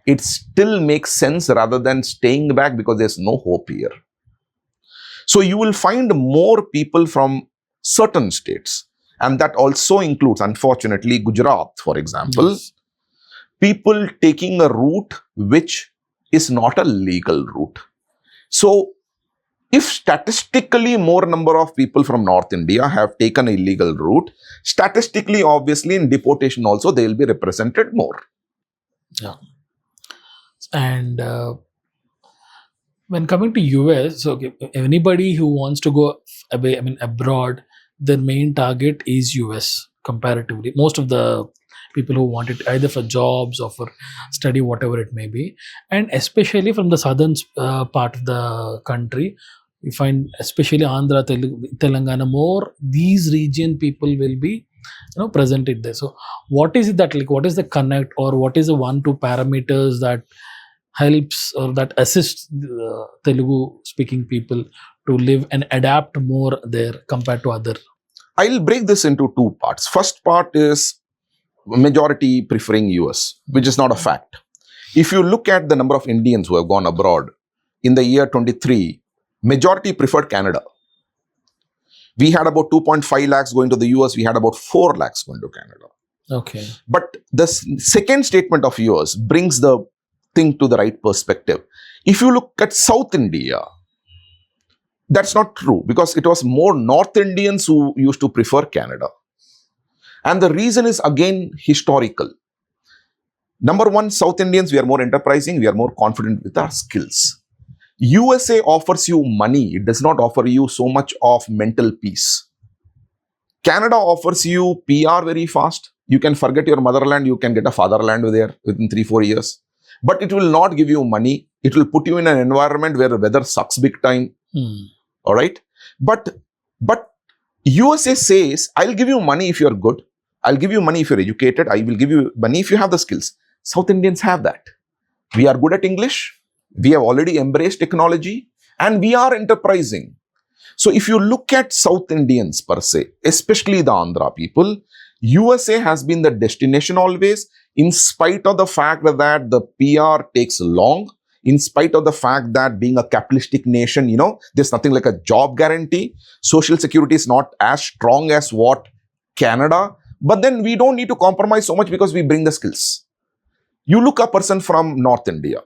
it still makes sense rather than staying back because there's no hope here. So you will find more people from certain states, and that also includes, unfortunately, Gujarat, for example, people taking a route which is not a legal route. So if statistically more number of people from North India have taken a illegal route, statistically, obviously, in deportation also, they will be represented more. Yeah. And when coming to US, so okay, anybody who wants to go away, abroad, their main target is US comparatively. Most of the people who want it either for jobs or for study, whatever it may be. And especially from the southern part of the country, you find especially Andhra, Telangana, more these region people will be presented there. So what is it that, like, what is the connect, or what is the 1-2 parameters that helps or that assists Telugu speaking people to live and adapt more there compared to other? I'll break this into two parts. First part is majority preferring US, which is not a fact. If you look at the number of Indians who have gone abroad in the year 23, majority preferred Canada. We had about 2.5 lakhs going to the US. We had about 4 lakhs going to Canada. Okay. But the second statement of yours brings the thing to the right perspective. If you look at South India, that's not true, because it was more North Indians who used to prefer Canada. And the reason is again historical. Number one, South Indians, we are more enterprising, we are more confident with our skills. USA offers you money, it does not offer you so much of mental peace. Canada offers you PR very fast. You can forget your motherland, you can get a fatherland there within 3-4 years. But it will not give you money. It will put you in an environment where the weather sucks big time. All right. But USA says, I'll give you money if you're good. I'll give you money if you're educated. I will give you money if you have the skills. South Indians have that. We are good at English. We have already embraced technology and we are enterprising. So if you look at South Indians per se, especially the Andhra people, USA has been the destination always, in spite of the fact that the PR takes long, in spite of the fact that being a capitalistic nation, there's nothing like a job guarantee. Social security is not as strong as what Canada, but then we don't need to compromise so much because we bring the skills. You look a person from North India.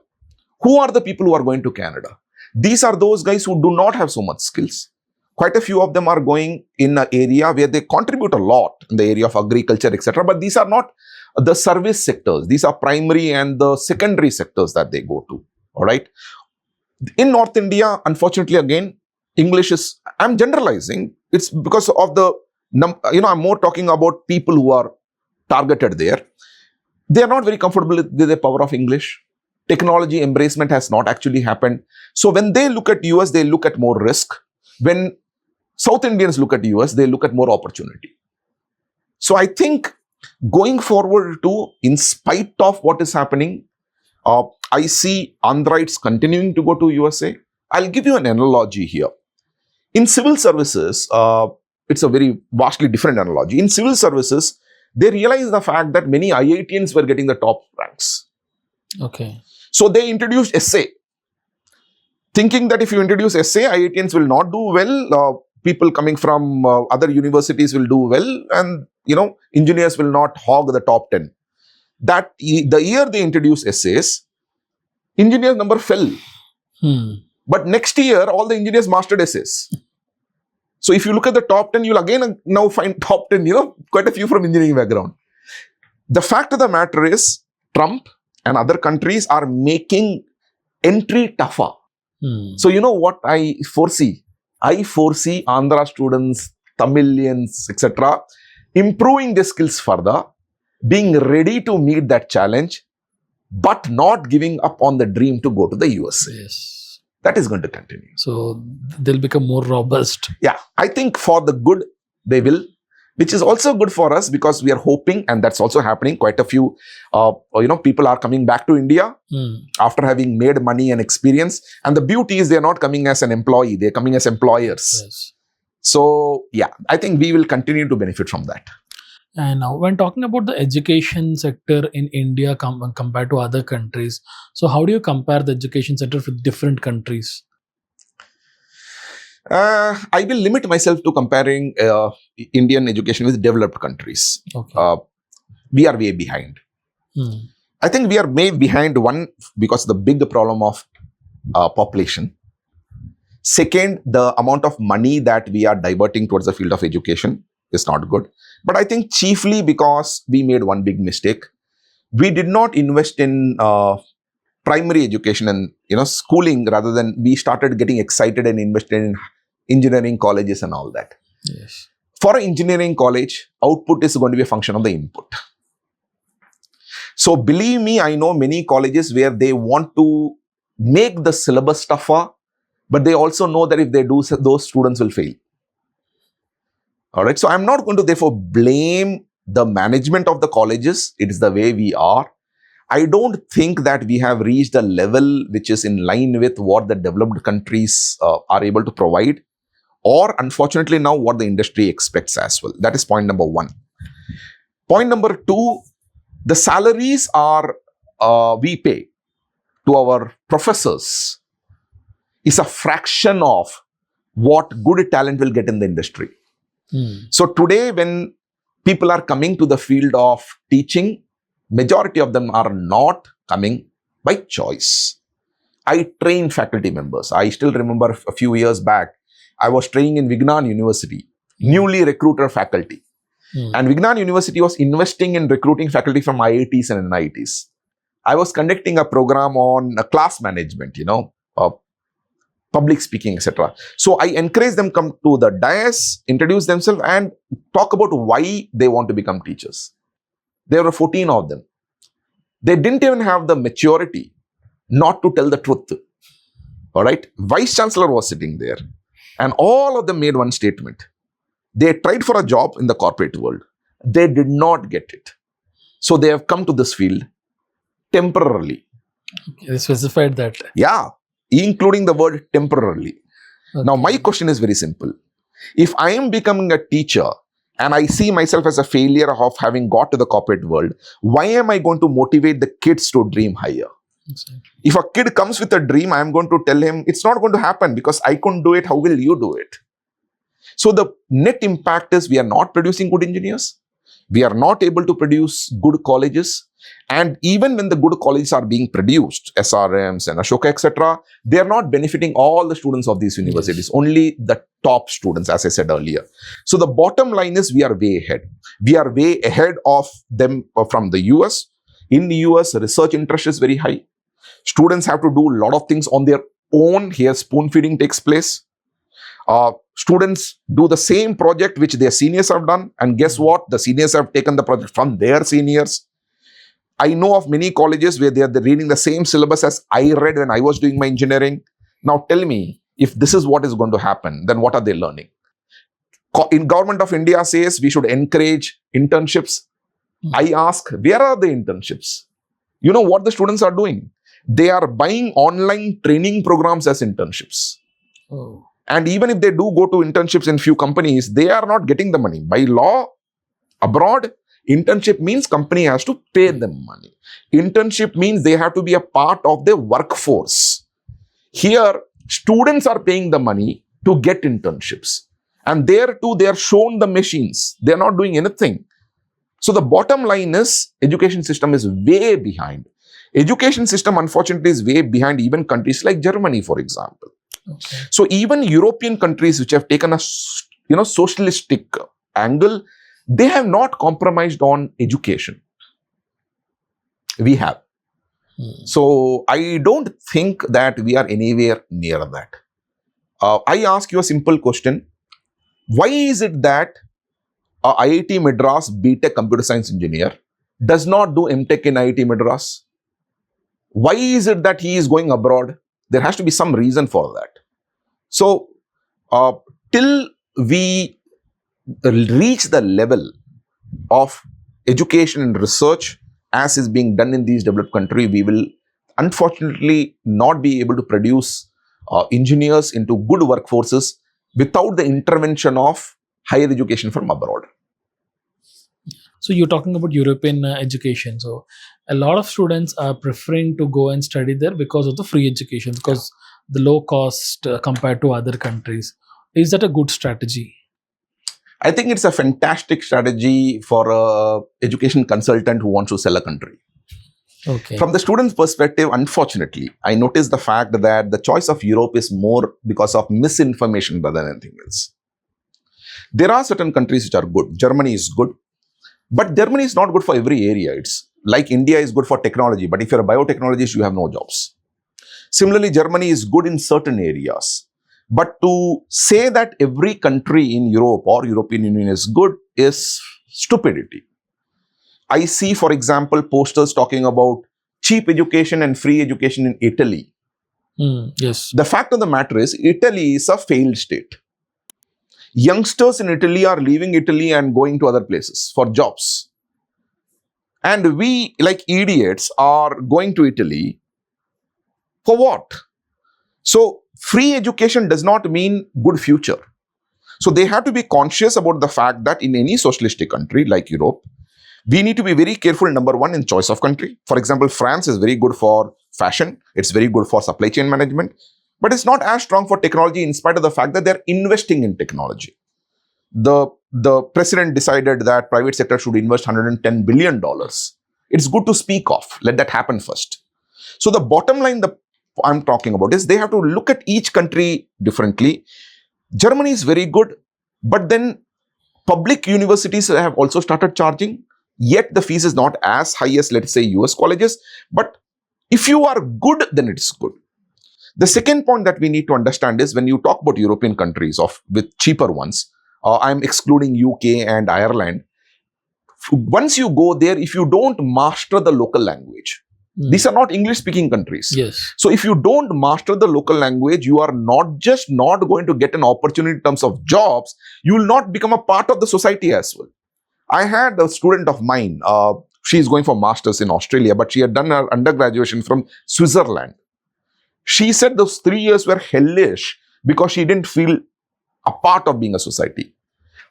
Who are the people who are going to Canada? These are those guys who do not have so much skills. Quite a few of them are going in an area where they contribute a lot in the area of agriculture, etc. But these are not the service sectors. These are primary and the secondary sectors that they go to. All right. In North India, unfortunately, again, English is, I'm generalizing. It's because of the, I'm more talking about people who are targeted there. They are not very comfortable with the power of English. Technology embracement has not actually happened. So when they look at US, they look at more risk. When South Indians look at US, they look at more opportunity. So I think going forward too, in spite of what is happening, I see Andhrites continuing to go to USA. I'll give you an analogy here. In civil services, it's a very vastly different analogy. In civil services, they realized the fact that many IITians were getting the top ranks. Okay. So they introduced essay, thinking that if you introduce essay, IITians will not do well. People coming from other universities will do well, and engineers will not hog the top 10. That the year they introduced essays, engineers number fell. But next year, all the engineers mastered essays. So if you look at the top 10, you'll again now find top 10, quite a few from engineering background. The fact of the matter is, Trump and other countries are making entry tougher. So you know what I foresee? I foresee Andhra students, Tamilians, etc. improving their skills further, being ready to meet that challenge, but not giving up on the dream to go to the USA. Yes. That is going to continue. So they'll become more robust. Yeah, I think for the good, they will, which is also good for us because we are hoping, and that's also happening. Quite a few, people are coming back to India after having made money and experience. And the beauty is they're not coming as an employee, they're coming as employers. Yes. So, yeah, I think we will continue to benefit from that. And now, when talking about the education sector in India compared to other countries, so how do you compare the education sector with different countries? I will limit myself to comparing Indian education with developed countries. Okay. We are way behind. I think we are way behind, one, because of the big problem of population. Second, the amount of money that we are diverting towards the field of education is not good. But I think chiefly because we made one big mistake. We did not invest in primary education and schooling, rather than we started getting excited and invested in engineering colleges and all that. Yes. For an engineering college, output is going to be a function of the input. So believe me, I know many colleges where they want to make the syllabus tougher, but they also know that if they do, those students will fail. All right. So I'm not going to therefore blame the management of the colleges. It is the way we are. I don't think that we have reached a level which is in line with what the developed countries are able to provide, or unfortunately now what the industry expects as well. That is point number one. Point number two, the salaries we pay to our professors is a fraction of what good talent will get in the industry. So today when people are coming to the field of teaching, majority of them are not coming by choice. I train faculty members. I still remember a few years back, I was training in Vignan University, newly recruiter faculty. And Vignan University was investing in recruiting faculty from IITs and NITs. I was conducting a program on class management, public speaking, etc. So I encourage them come to the dais, introduce themselves and talk about why they want to become teachers. There were 14 of them. They didn't even have the maturity not to tell the truth. All right. Vice Chancellor was sitting there and all of them made one statement. They tried for a job in the corporate world. They did not get it. So they have come to this field temporarily. Okay, they specified that. Yeah, including the word temporarily. Okay. Now, my question is very simple. If I am becoming a teacher and I see myself as a failure of having got to the corporate world, why am I going to motivate the kids to dream higher? Exactly. If a kid comes with a dream, I am going to tell him it's not going to happen because I couldn't do it. How will you do it? So the net impact is we are not producing good engineers. We are not able to produce good colleges. And even when the good colleges are being produced, SRMs and Ashoka, etc., they are not benefiting all the students of these universities, only the top students, as I said earlier. So the bottom line is we are way ahead. We are way ahead of them from the US. In the US, research interest is very high. Students have to do a lot of things on their own. Here, spoon feeding takes place. Students do the same project which their seniors have done. And guess what? The seniors have taken the project from their seniors. I know of many colleges where they're reading the same syllabus as I read when I was doing my engineering. Now tell me, if this is what is going to happen, then what are they learning? In Government of India says we should encourage internships. I ask, where are the internships? You know what the students are doing? They are buying online training programs as internships. Oh. And even if they do go to internships in few companies, they are not getting the money. By law, abroad, internship means company has to pay them money. Internship means they have to be a part of the workforce. Here, students are paying the money to get internships. And there too, they are shown the machines. They are not doing anything. So the bottom line is, education system is way behind. Education system, unfortunately, is way behind even countries like Germany, for example. Okay. So even European countries which have taken a socialistic angle, they have not compromised on education. We have. So I don't think that we are anywhere near that. I ask you a simple question. Why is it that a IIT Madras BTech computer science engineer does not do MTech in IIT Madras? Why is it that he is going abroad? There has to be some reason for that. So, till we reach the level of education and research as is being done in these developed countries, we will unfortunately not be able to produce engineers into good workforces without the intervention of higher education from abroad. So you're talking about European education. So a lot of students are preferring to go and study there because of the free education, because the low cost compared to other countries. Is that a good strategy? I think it's a fantastic strategy for an education consultant who wants to sell a country. Okay. From the student's perspective, unfortunately, I noticed the fact that the choice of Europe is more because of misinformation rather than anything else. There are certain countries which are good. Germany is good. But Germany is not good for every area. It's like India is good for technology. But if you're a biotechnologist, you have no jobs. Similarly, Germany is good in certain areas. But to say that every country in Europe or European Union is good is stupidity. I see, for example, posters talking about cheap education and free education in Italy. Yes. The fact of the matter is, Italy is a failed state. Youngsters in Italy are leaving Italy and going to other places for jobs. And we, like idiots, are going to Italy for what? So, free education does not mean good future. So, they have to be conscious about the fact that in any socialistic country like Europe, we need to be very careful, number one, in choice of country. For example, France is very good for fashion. It's very good for supply chain management. But it's not as strong for technology in spite of the fact that they're investing in technology. The president decided that private sector should invest $110 billion. It's good to speak of. Let that happen first. So the bottom line I'm talking about is they have to look at each country differently. Germany is very good, but then public universities have also started charging. Yet the fees is not as high as, let's say, US colleges. But if you are good, then it's good. The second point that we need to understand is when you talk about European countries with cheaper ones, I'm excluding UK and Ireland. Once you go there, if you don't master the local language, these are not English-speaking countries. Yes. So if you don't master the local language, you are not just not going to get an opportunity in terms of jobs, you will not become a part of the society as well. I had a student of mine, she is going for masters in Australia, but she had done her undergraduation from Switzerland. She said those 3 years were hellish because she didn't feel a part of being a society.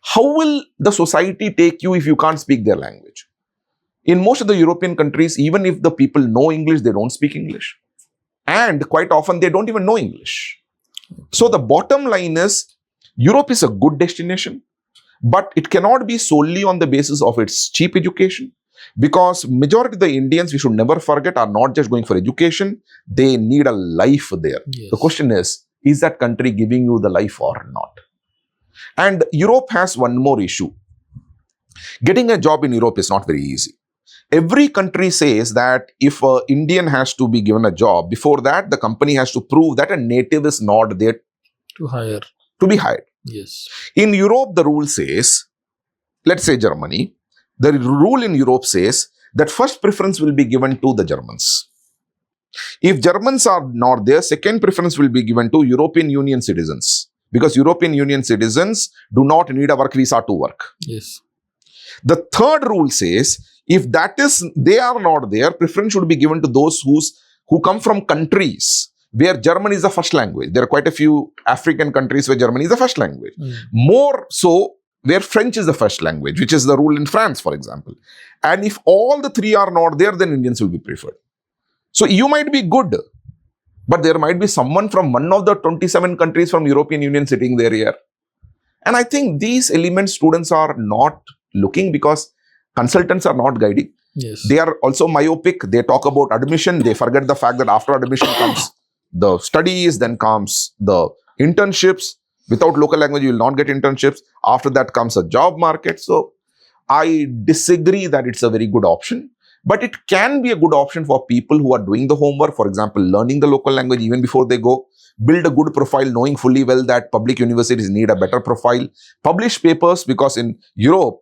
How will the society take you if you can't speak their language? In most of the European countries, even if the people know English, they don't speak English. And quite often, they don't even know English. So the bottom line is, Europe is a good destination, but it cannot be solely on the basis of its cheap education. Because majority of the Indians, we should never forget, are not just going for education. They need a life there. Yes. The question is that country giving you the life or not? And Europe has one more issue. Getting a job in Europe is not very easy. Every country says that if an Indian has to be given a job, before that, the company has to prove that a native is not there to be hired. Yes. In Europe, the rule says, let's say Germany, the rule in Europe says that first preference will be given to the Germans. If Germans are not there, second preference will be given to European Union citizens. Because European Union citizens do not need a work visa to work. Yes. The third rule says, if they are not there, preference should be given to those who come from countries where German is the first language. There are quite a few African countries where German is the first language. More so, where French is the first language, which is the rule in France, for example. And if all the three are not there, then Indians will be preferred. So you might be good, but there might be someone from one of the 27 countries from European Union sitting there here. And I think these elements students are not looking because consultants are not guiding. Yes. They are also myopic. They talk about admission. They forget the fact that after admission comes the studies, then comes the internships. Without local language, you will not get internships. After that comes a job market. So I disagree that it's a very good option. But it can be a good option for people who are doing the homework. For example, learning the local language even before they go. Build a good profile, knowing fully well that public universities need a better profile. Publish papers, because in Europe,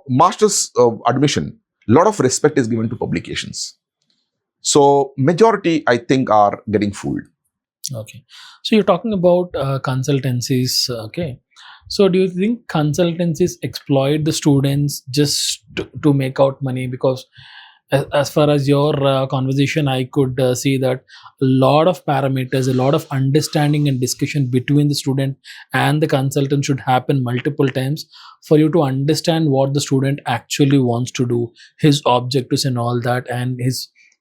master's admission, a lot of respect is given to publications. So majority, I think, are getting fooled. Okay. So you're talking about consultancies. Okay. So do you think consultancies exploit the students just to make out money? Because as far as your conversation, I could see that a lot of parameters, a lot of understanding and discussion between the student and the consultant should happen multiple times for you to understand what the student actually wants to do, his objectives and all that, and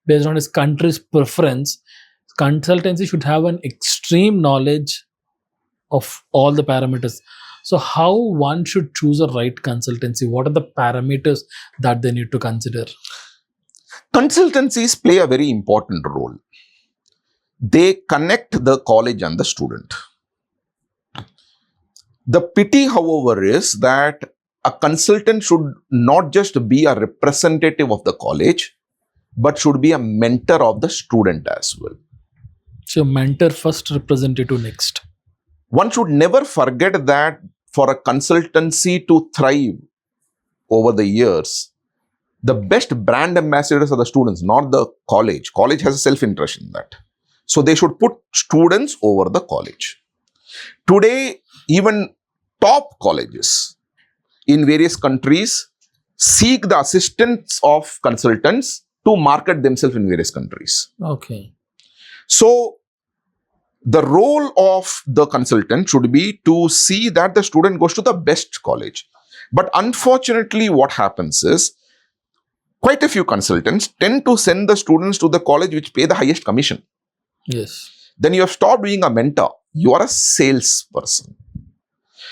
based on his country's preference. Consultancy should have an extreme knowledge of all the parameters. So how one should choose a right consultancy? What are the parameters that they need to consider? Consultancies play a very important role. They connect the college and the student. The pity, however, is that a consultant should not just be a representative of the college, but should be a mentor of the student as well. So mentor first, representative next. One should never forget that for a consultancy to thrive over the years, The best brand ambassadors are the students, not the college. College has a self-interest in that. So they should put students over the college. Today, even top colleges in various countries seek the assistance of consultants to market themselves in various countries. Okay. So the role of the consultant should be to see that the student goes to the best college. But unfortunately, what happens is quite a few consultants tend to send the students to the college which pay the highest commission. Yes. Then you have stopped being a mentor. You are a salesperson.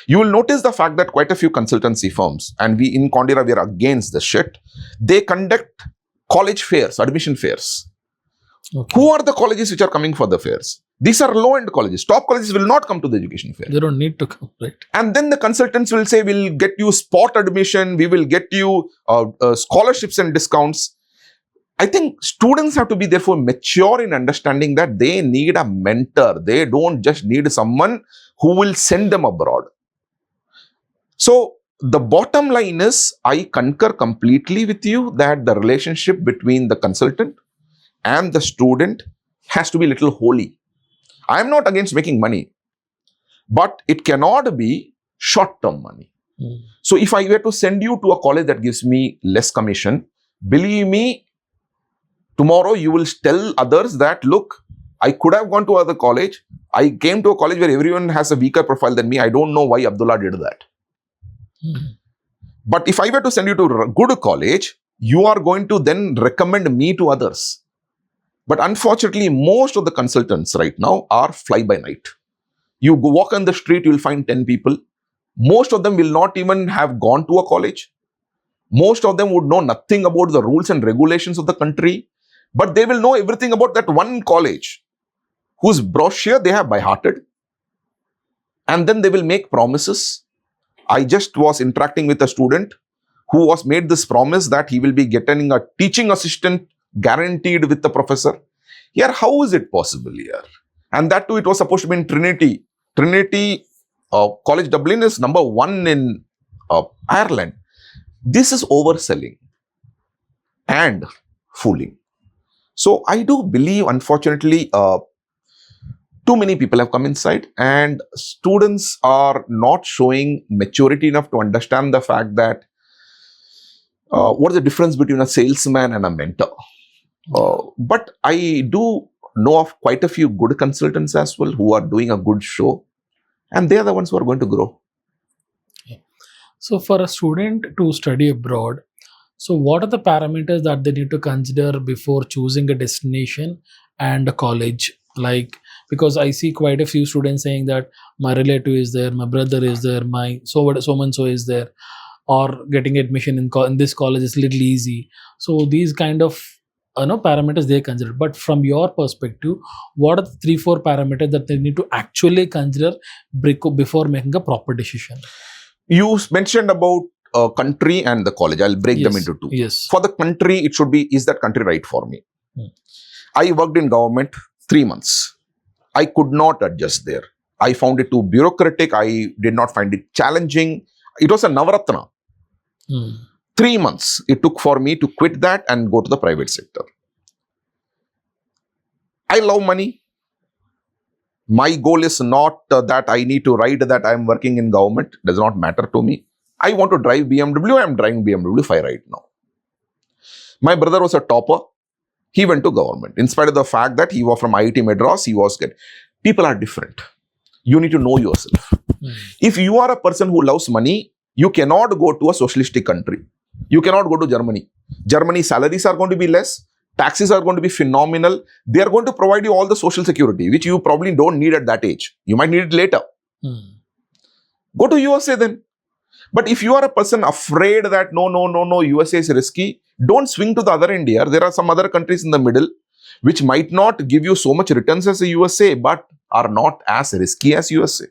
You will notice the fact that quite a few consultancy firms, and we in Conduira, we are against this shit, they conduct college fairs, admission fairs. Okay. Who are the colleges which are coming for the fairs? These are low-end colleges. Top colleges will not come to the education fair. They don't need to come, right? And then the consultants will say, we'll get you spot admission, we will get you scholarships and discounts. I think students have to be therefore mature in understanding that they need a mentor. They don't just need someone who will send them abroad. So the bottom line is, I concur completely with you that the relationship between the consultant and the student has to be a little holy. I am not against making money, but it cannot be short-term money. So if I were to send you to a college that gives me less commission, believe me, tomorrow you will tell others that, look, I could have gone to other college. I came to a college where everyone has a weaker profile than me. I don't know why Abdullah did that. But if I were to send you to a good college, you are going to then recommend me to others. But unfortunately, most of the consultants right now are fly-by-night. You go walk on the street, you will find 10 people. Most of them will not even have gone to a college. Most of them would know nothing about the rules and regulations of the country. But they will know everything about that one college whose brochure they have by-hearted. And then they will make promises. I just was interacting with a student who was made this promise that he will be getting a teaching assistant guaranteed with the professor. Here, how is it possible here? And that too, it was supposed to be in Trinity. Trinity College Dublin is number 1 in Ireland. This is overselling and fooling. So I do believe, unfortunately, too many people have come inside and students are not showing maturity enough to understand the fact that what is the difference between a salesman and a mentor. But I do know of quite a few good consultants as well who are doing a good show, and they are the ones who are going to grow. Okay. So for a student to study abroad, so what are the parameters that they need to consider before choosing a destination and a college? Like, because I see quite a few students saying that my relative is there, my brother is there, my so and so is there, or getting admission in this college is little easy. So these kind of parameters they consider. But from your perspective, what are the 3-4 parameters that they need to actually consider before making a proper decision? You mentioned about country and the college. I'll break them into 2. Yes. For the country, it should be, is that country right for me? I worked in government 3 months. I could not adjust there. I found it too bureaucratic. I did not find it challenging. It was a Navaratna. 3 months it took for me to quit that and go to the private sector. I love money. My goal is not that I need to ride that I am working in government. It does not matter to me. I want to drive BMW. I am driving BMW 5 right now. My brother was a topper. He went to government. In spite of the fact that he was from IIT Madras, he was good. People are different. You need to know yourself. If you are a person who loves money, you cannot go to a socialistic country. You cannot go to Germany. Germany's salaries are going to be less. Taxes are going to be phenomenal. They are going to provide you all the social security, which you probably don't need at that age. You might need it later. Go to USA then. But if you are a person afraid that no, USA is risky, don't swing to the other end here. There are some other countries in the middle which might not give you so much returns as the USA, but are not as risky as USA.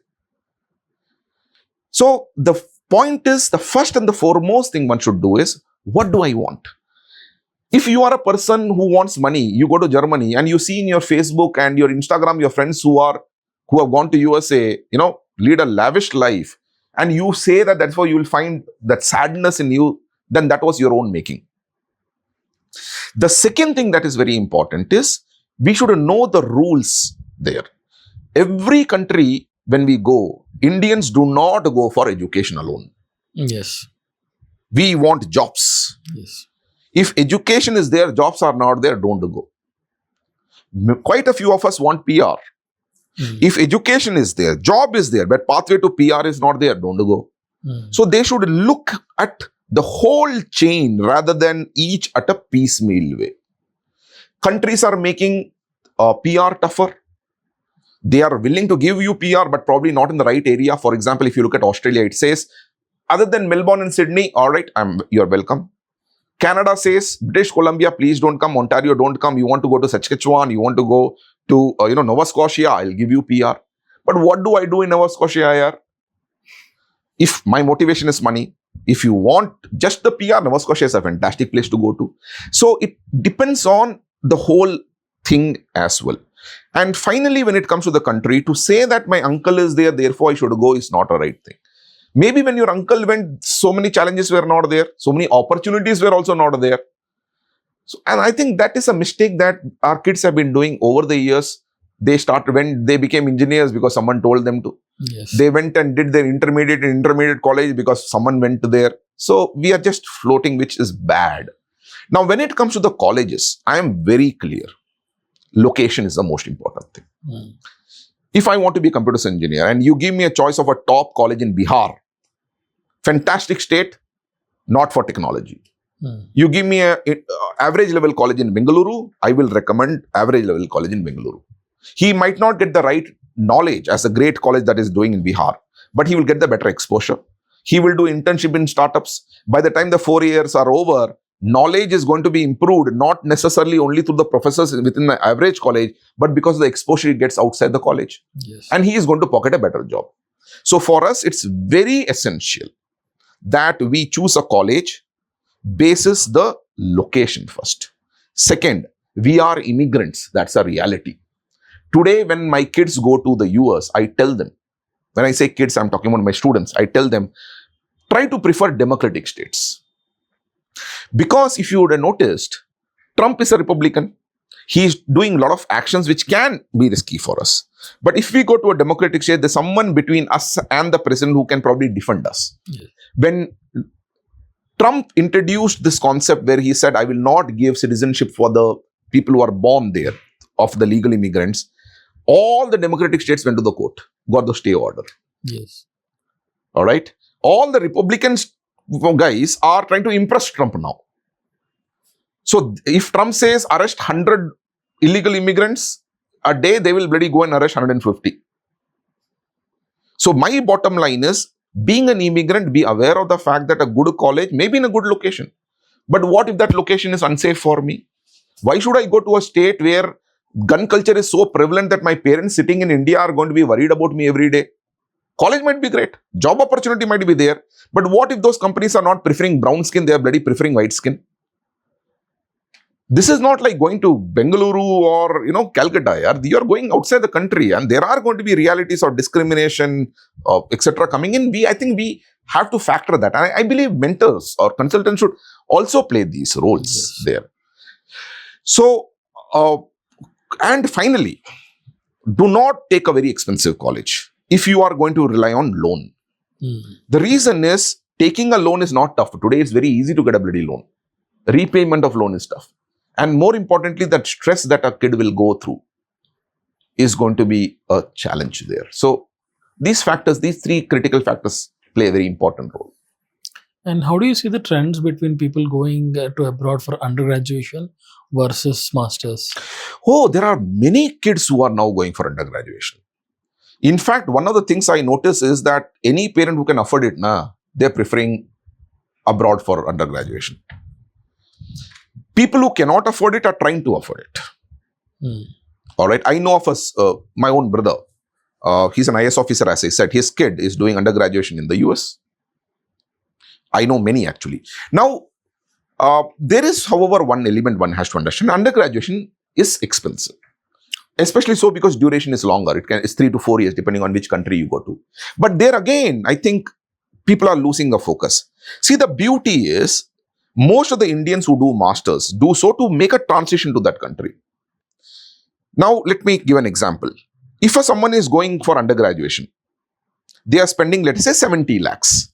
So the point is, the first and the foremost thing one should do is, what do I want? If you are a person who wants money, you go to Germany and you see in your Facebook and your Instagram, your friends who have gone to USA, lead a lavish life, and you say that that's why you will find that sadness in you, then that was your own making. The second thing that is very important is we should know the rules there. Every country, when we go, Indians do not go for education alone. Yes. We want jobs. Yes. If education is there, jobs are not there, don't go. Quite a few of us want PR. If education is there, job is there, but pathway to PR is not there, don't go. So they should look at the whole chain rather than each at a piecemeal way. Countries are making PR tougher. They are willing to give you PR, but probably not in the right area. For example, if you look at Australia, it says, other than Melbourne and Sydney, all right, you're welcome. Canada says, British Columbia, please don't come. Ontario, don't come. You want to go to Saskatchewan, you want to go to Nova Scotia, I'll give you PR. But what do I do in Nova Scotia, yaar? If my motivation is money, if you want just the PR, Nova Scotia is a fantastic place to go to. So it depends on the whole thing as well. And finally, when it comes to the country, to say that my uncle is there, therefore I should go is not a right thing. Maybe when your uncle went, so many challenges were not there. So many opportunities were also not there. So, and I think that is a mistake that our kids have been doing over the years. They started when they became engineers because someone told them to. Yes. They went and did their intermediate college because someone went there. So we are just floating, which is bad. Now, when it comes to the colleges, I am very clear. Location is the most important thing. If I want to be a computer science engineer and you give me a choice of a top college in Bihar, fantastic state, not for technology. You give me a average level college in Bengaluru, I will recommend average level college in Bengaluru. He might not get the right knowledge as a great college that is doing in Bihar, but he will get the better exposure. He will do internship in startups. By the time the 4 years are over, knowledge is going to be improved, not necessarily only through the professors within the average college, but because of the exposure he gets outside the college. Yes. And he is going to pocket a better job. So for us, it's very essential that we choose a college basis the location first. Second, we are immigrants. That's a reality. Today, when my kids go to the US, I tell them, when I say kids, I'm talking about my students, I tell them, try to prefer democratic states. Because if you would have noticed, Trump is a Republican. He's doing a lot of actions which can be risky for us. But if we go to a democratic state, there's someone between us and the president who can probably defend us. Yes. When Trump introduced this concept where he said, I will not give citizenship for the people who are born there, of the legal immigrants, all the democratic states went to the court, got the stay order. Yes. All right. All the Republicans guys are trying to impress Trump now. So if Trump says arrest 100 illegal immigrants a day, they will bloody go and arrest 150. So my bottom line is, being an immigrant, be aware of the fact that a good college may be in a good location. But what if that location is unsafe for me? Why should I go to a state where gun culture is so prevalent that my parents sitting in India are going to be worried about me every day? College might be great. Job opportunity might be there. But what if those companies are not preferring brown skin? They are bloody preferring white skin. This is not like going to Bengaluru or, Calcutta. You are going outside the country and there are going to be realities of discrimination, etc. coming in. I think we have to factor that. And I believe mentors or consultants should also play these roles there. So, and finally, do not take a very expensive college if you are going to rely on loan. The reason is, taking a loan is not tough. Today, it's very easy to get a bloody loan. Repayment of loan is tough. And more importantly, that stress that a kid will go through is going to be a challenge there. So these three critical factors play a very important role. And how do you see the trends between people going to abroad for undergraduation versus masters? Oh, there are many kids who are now going for undergraduation. In fact, one of the things I notice is that any parent who can afford it, they're preferring abroad for undergraduation. People who cannot afford it are trying to afford it. All right. I know of my own brother. He's an IS officer, as I said. His kid is doing undergraduation in the US. I know many actually. Now, there is, however, one element one has to understand. Undergraduation is expensive. Especially so because duration is longer. It's 3 to 4 years, depending on which country you go to. But there again, I think people are losing the focus. See, the beauty is, Most of the Indians who do masters do so to make a transition to that country. Now, let me give an example. If someone is going for undergraduation, they are spending, let's say, 70 lakhs.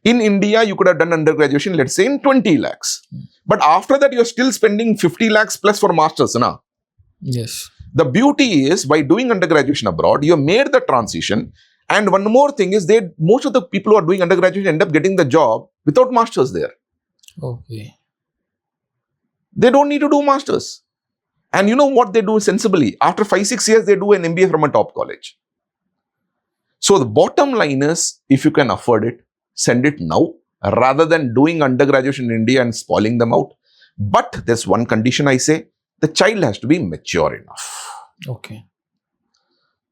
In India, you could have done undergraduation, let's say, in 20 lakhs. But after that, you're still spending 50 lakhs plus for masters. Na? Yes. The beauty is, by doing undergraduation abroad, you have made the transition. And one more thing is, most of the people who are doing undergraduation end up getting the job without masters there. Okay. They don't need to do masters. And you know what they do sensibly? After 5-6 years, they do an MBA from a top college. So the bottom line is, if you can afford it, send it now, rather than doing undergraduation in India and spoiling them out. But there's one condition I say, the child has to be mature enough. Okay.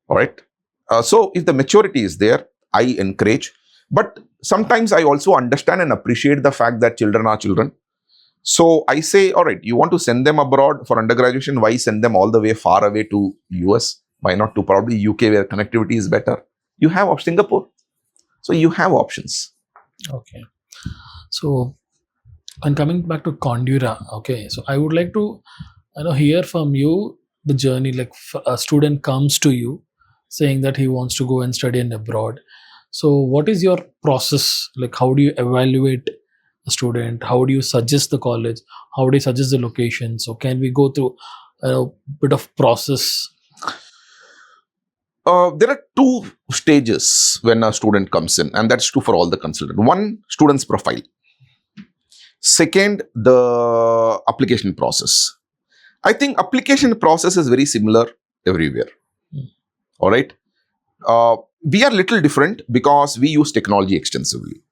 All right. So if the maturity is there, I encourage. But sometimes I also understand and appreciate the fact that children are children. So I say, all right, you want to send them abroad for undergraduation, why send them all the way far away to US? Why not to probably UK where connectivity is better? You have Singapore. So you have options. Okay. So, and coming back to Conduira, okay. So I would like to hear from you the journey, like a student comes to you saying that he wants to go and study in abroad. So what is your process? Like, how do you evaluate a student? How do you suggest the college? How do you suggest the location? So can we go through a bit of process? There are two stages when a student comes in, and that's true for all the consultants. One, student's profile. Second, the application process. I think application process is very similar everywhere. All right. We are little different because we use technology extensively.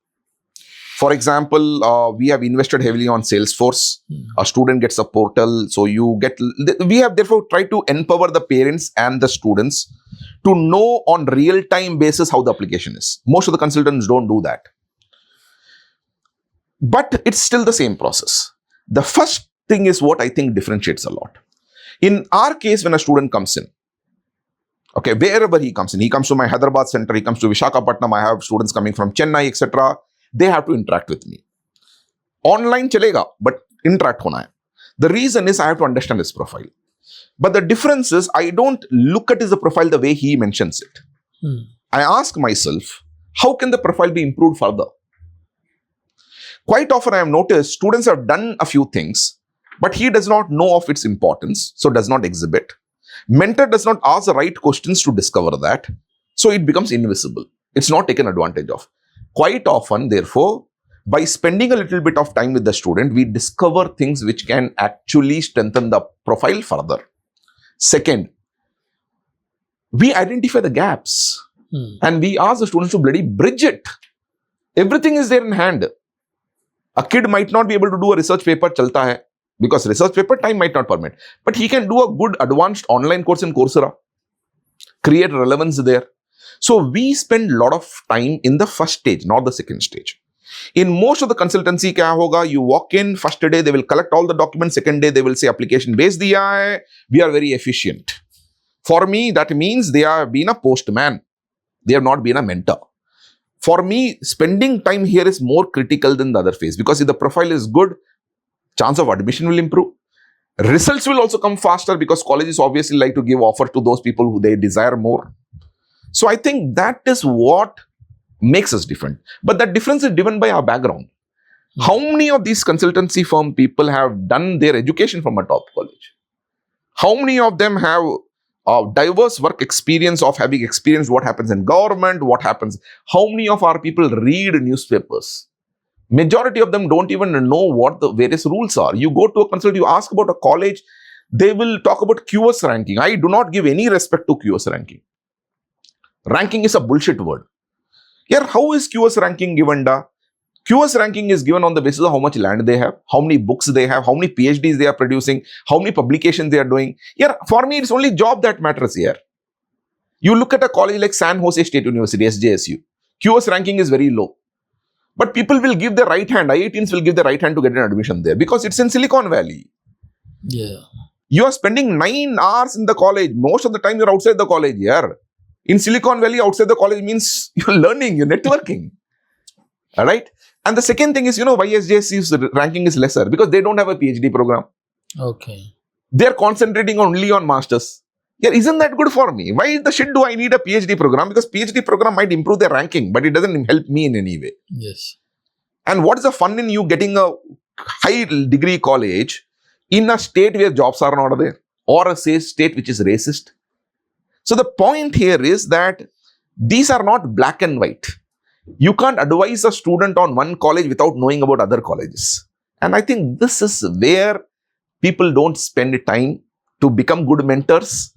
For example, we have invested heavily on Salesforce. A student gets a portal. So we have therefore tried to empower the parents and the students to know on real-time basis how the application is. Most of the consultants don't do that. But it's still the same process. The first thing is what I think differentiates a lot. In our case, when a student comes in, okay, wherever he comes to my Hyderabad center, he comes to Visakhapatnam, I have students coming from Chennai, etc. They have to interact with me. Online chalega, but interact hona hai. The reason is I have to understand his profile. But the difference is I don't look at his profile the way he mentions it. I ask myself, how can the profile be improved further? Quite often I have noticed students have done a few things, but he does not know of its importance, so does not exhibit. Mentor does not ask the right questions to discover that, so it becomes invisible. It's not taken advantage of. Quite often, therefore, by spending a little bit of time with the student, we discover things which can actually strengthen the profile further. Second, we identify the gaps and we ask the students to bloody bridge it. Everything is there in hand. A kid might not be able to do a research paper, chalta hai, because research paper time might not permit. But he can do a good advanced online course in Coursera, create relevance there. So we spend a lot of time in the first stage, not the second stage. In most of the consultancy, kya hoga? You walk in, first day they will collect all the documents, second day they will say application base diya hai. We are very efficient. For me, that means they have been a postman. They have not been a mentor. For me, spending time here is more critical than the other phase, because if the profile is good, chance of admission will improve. Results will also come faster because colleges obviously like to give offer to those people who they desire more. So I think that is what makes us different. But that difference is driven by our background. How many of these consultancy firm people have done their education from a top college? How many of them have diverse work experience of having experienced what happens in government, what happens? How many of our people read newspapers? Majority of them don't even know what the various rules are. You go to a consult, you ask about a college, they will talk about QS ranking. I do not give any respect to QS ranking. Ranking is a bullshit word. Here, how is QS ranking given? QS ranking is given on the basis of how much land they have, how many books they have, how many PhDs they are producing, how many publications they are doing. Here, for me, it's only job that matters here. You look at a college like San Jose State University, SJSU. QS ranking is very low. But people will give the right hand, IITs will give the right hand to get an admission there because it's in Silicon Valley. Yeah. You are spending 9 hours in the college. Most of the time you're outside the college here. In Silicon Valley, outside the college means you're learning, you're networking. All right. And the second thing is, why SJSC's ranking is lesser? Because they don't have a PhD program. Okay. They're concentrating only on masters. Yeah, isn't that good for me? Why the shit do I need a PhD program? Because PhD program might improve their ranking, but it doesn't help me in any way. Yes. And what is the fun in you getting a high degree college in a state where jobs are not there, or a state which is racist? So the point here is that these are not black and white. You can't advise a student on one college without knowing about other colleges. And I think this is where people don't spend time to become good mentors.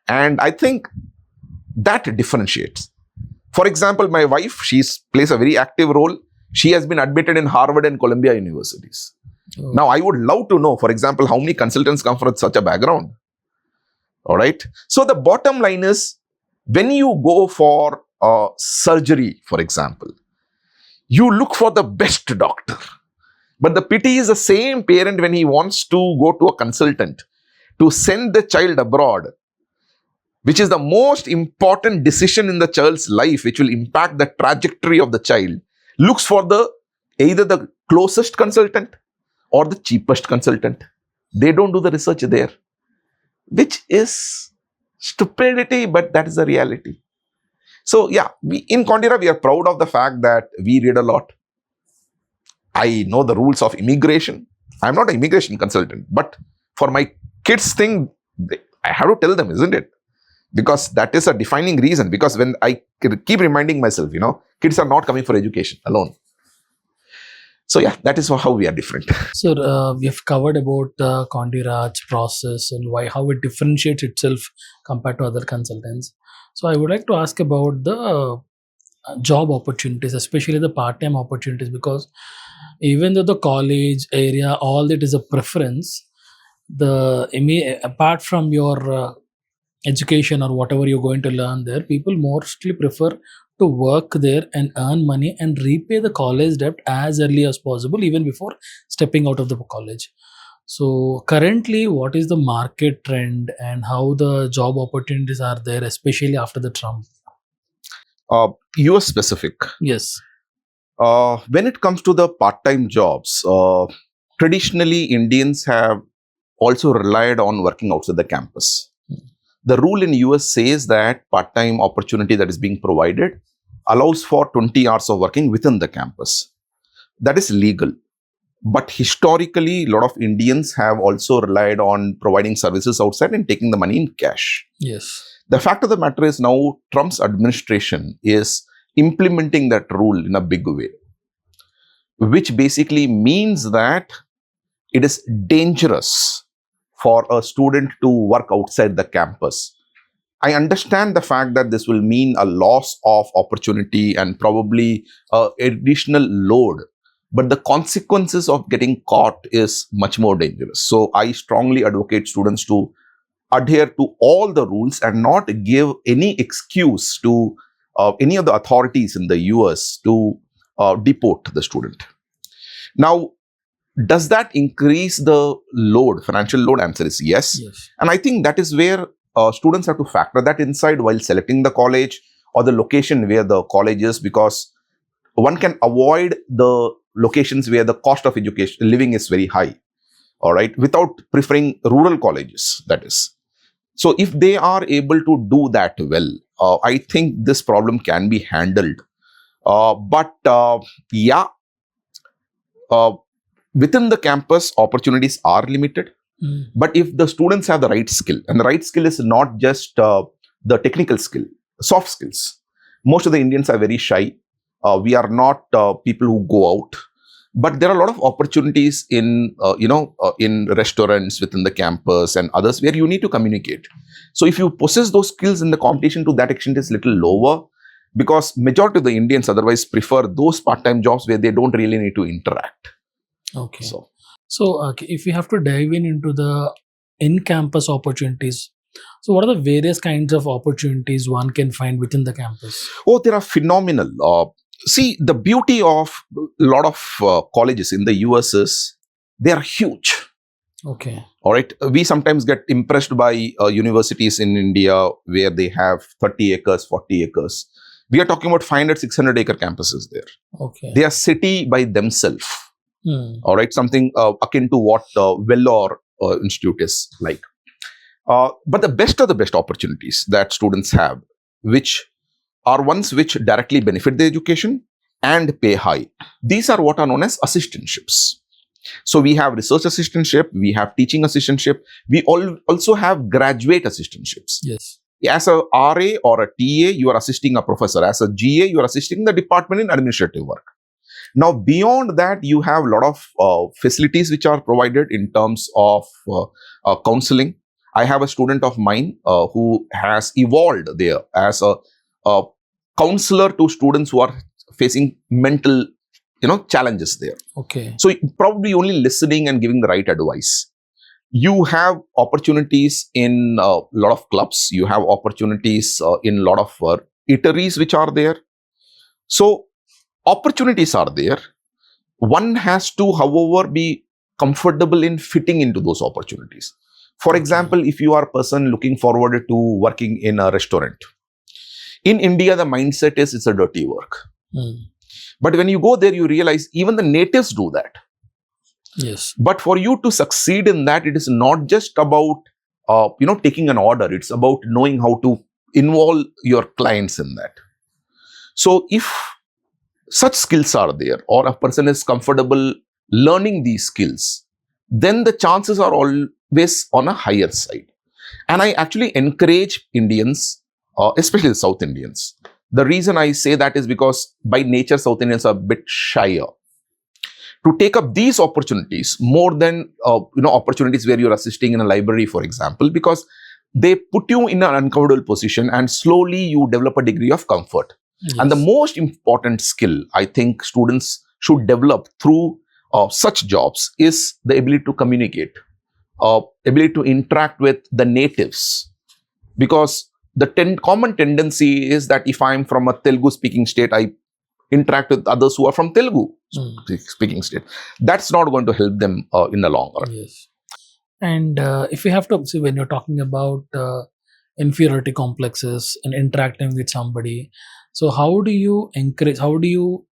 And I think that differentiates. For example, my wife, she plays a very active role. She has been admitted in Harvard and Columbia universities. Oh. Now, I would love to know, for example, how many consultants come from such a background. All right. So the bottom line is, when you go for surgery, for example, you look for the best doctor. But the pity is the same parent when he wants to go to a consultant to send the child abroad, which is the most important decision in the child's life, which will impact the trajectory of the child, looks for either the closest consultant or the cheapest consultant. They don't do the research there, which is stupidity, but that is the reality. So yeah, in Conduira, we are proud of the fact that we read a lot. I know the rules of immigration. I'm not an immigration consultant, but for my kids' thing, I have to tell them, isn't it? Because that is a defining reason. Because when I keep reminding myself, kids are not coming for education alone. So yeah, that is how we are different. So we have covered about the Conduira process and how it differentiates itself compared to other consultants. So I would like to ask about the job opportunities, especially the part-time opportunities, because even though the college area, all that is a preference, apart from your education or whatever you're going to learn there, people mostly prefer to work there and earn money and repay the college debt as early as possible, even before stepping out of the college. So currently, what is the market trend and how the job opportunities are there, especially after the Trump? US specific. Yes. When it comes to the part-time jobs, traditionally Indians have also relied on working outside the campus. The rule in US says that part-time opportunity that is being provided allows for 20 hours of working within the campus. That is legal. But historically, a lot of Indians have also relied on providing services outside and taking the money in cash. Yes. The fact of the matter is now Trump's administration is implementing that rule in a big way, which basically means that it is dangerous for a student to work outside the campus. I understand the fact that this will mean a loss of opportunity and probably additional load, but the consequences of getting caught is much more dangerous. So I strongly advocate students to adhere to all the rules and not give any excuse to any of the authorities in the US to deport the student. Now, does that increase the load, financial load? Answer is yes. And I think that is where students have to factor that inside while selecting the college or the location where the college is, because one can avoid the locations where the cost of education living is very high, all right, without preferring rural colleges, that is. So if they are able to do that well, I think this problem can be handled. Within the campus, opportunities are limited. But if the students have the right skill, and the right skill is not just the technical skill, soft skills. Most of the Indians are very shy. We are not people who go out. But there are a lot of opportunities in restaurants within the campus and others where you need to communicate. So if you possess those skills, in the competition to that extent is little lower, because majority of the Indians otherwise prefer those part-time jobs where they don't really need to interact. Okay. So if we have to dive into the in-campus opportunities, so what are the various kinds of opportunities one can find within the campus? Oh, they are phenomenal. See, the beauty of a lot of colleges in the US is they are huge. Okay. All right. We sometimes get impressed by universities in India where they have 30 acres, 40 acres. We are talking about 500, 600 acre campuses there. Okay. They are city by themselves. All right, something akin to what Vellore Institute is like. But the best of the best opportunities that students have, which are ones which directly benefit their education and pay high. These are what are known as assistantships. So we have research assistantship, we have teaching assistantship, we also have graduate assistantships. Yes. As a RA or a TA, you are assisting a professor. As a GA, you are assisting the department in administrative work. Now, beyond that, you have a lot of facilities which are provided in terms of counseling. I have a student of mine who has evolved there as a counselor to students who are facing mental, challenges there. Okay. So probably only listening and giving the right advice. You have opportunities in a lot of clubs. You have opportunities in a lot of eateries which are there. So opportunities are there. One has to, however, be comfortable in fitting into those opportunities. For example, if you are a person looking forward to working in a restaurant, in India, the mindset is it's a dirty work. But when you go there, you realize even the natives do that. Yes. But for you to succeed in that, it is not just about, taking an order. It's about knowing how to involve your clients in that. So if such skills are there, or a person is comfortable learning these skills, then the chances are always on a higher side. And I actually encourage Indians, especially the South Indians. The reason I say that is because by nature, South Indians are a bit shyer to take up these opportunities more than, opportunities where you're assisting in a library, for example, because they put you in an uncomfortable position and slowly you develop a degree of comfort. Yes. And the most important skill I think students should develop through such jobs is the ability to communicate, ability to interact with the natives. Because the common tendency is that if I'm from a Telugu speaking state, I interact with others who are from Telugu speaking state. That's not going to help them in the long run. Yes. And if you have to see, when you're talking about inferiority complexes and interacting with somebody, so how do you encourage, how do you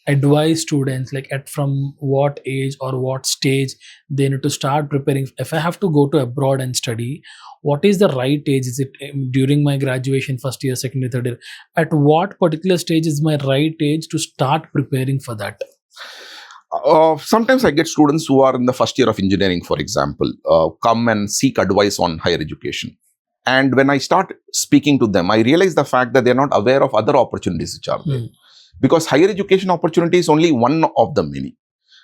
advise students, like from what age or what stage they need to start preparing? If I have to go to abroad and study, what is the right age? Is it during my graduation, first year, second year, third year? At what particular stage is my right age to start preparing for that? Sometimes I get students who are in the first year of engineering, for example, come and seek advice on higher education. And when I start speaking to them, I realize the fact that they're not aware of other opportunities which are there. Because higher education opportunity is only one of the many.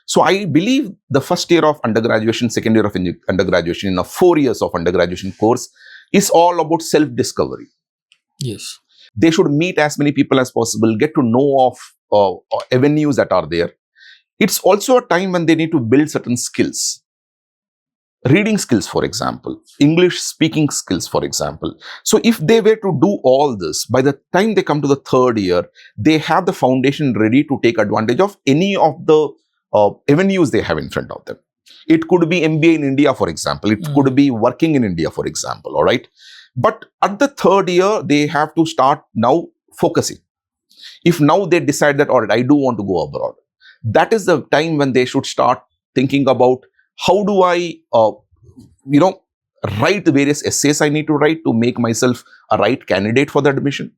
So I believe the first year of undergraduation, second year of undergraduation, in a 4 years of undergraduation course is all about self-discovery. Yes. They should meet as many people as possible, get to know of avenues that are there. It's also a time when they need to build certain skills. Reading skills, for example, English speaking skills, for example. So if they were to do all this, by the time they come to the third year, they have the foundation ready to take advantage of any of the avenues they have in front of them. It could be MBA in India, for example. It could be working in India, for example. All right. But at the third year, they have to start now focusing. If now they decide that, all right, I do want to go abroad, that is the time when they should start thinking about how do I, write the various essays I need to write to make myself a right candidate for the admission.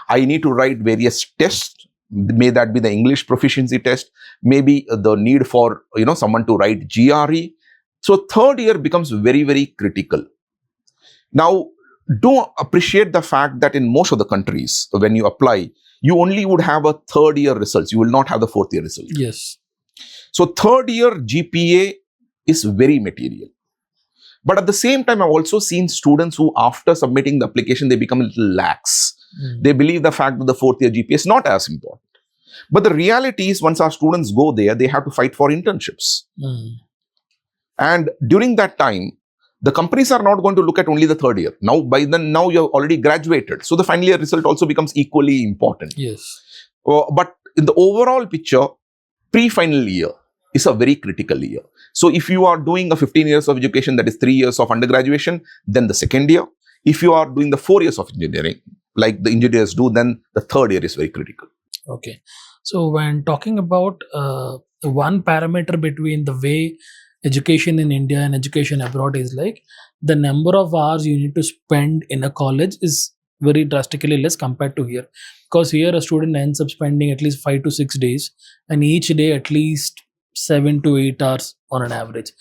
I need to write various tests. May that be the English proficiency test, maybe the need for, someone to write GRE. So third year becomes very, very critical. Now, do appreciate the fact that in most of the countries, when you apply, you only would have a third year results. You will not have the fourth year results. Yes. So third year GPA is very material. But at the same time, I've also seen students who, after submitting the application, they become a little lax. They believe the fact that the fourth year GPA is not as important. But the reality is, once our students go there, they have to fight for internships. And during that time, the companies are not going to look at only the third year. Now, by then, now you've already graduated. So the final year result also becomes equally important. Yes. But in the overall picture, pre-final year is a very critical year. So if you are doing a 15 years of education, that is 3 years of undergraduation, then the second year. If you are doing the 4 years of engineering, like the engineers do, then the third year is very critical. Okay. So when talking about one parameter between the way education in India and education abroad is like, the number of hours you need to spend in a college is very drastically less compared to here. Because here a student ends up spending at least 5 to 6 days, and each day at least 7 to 8 hours on an average.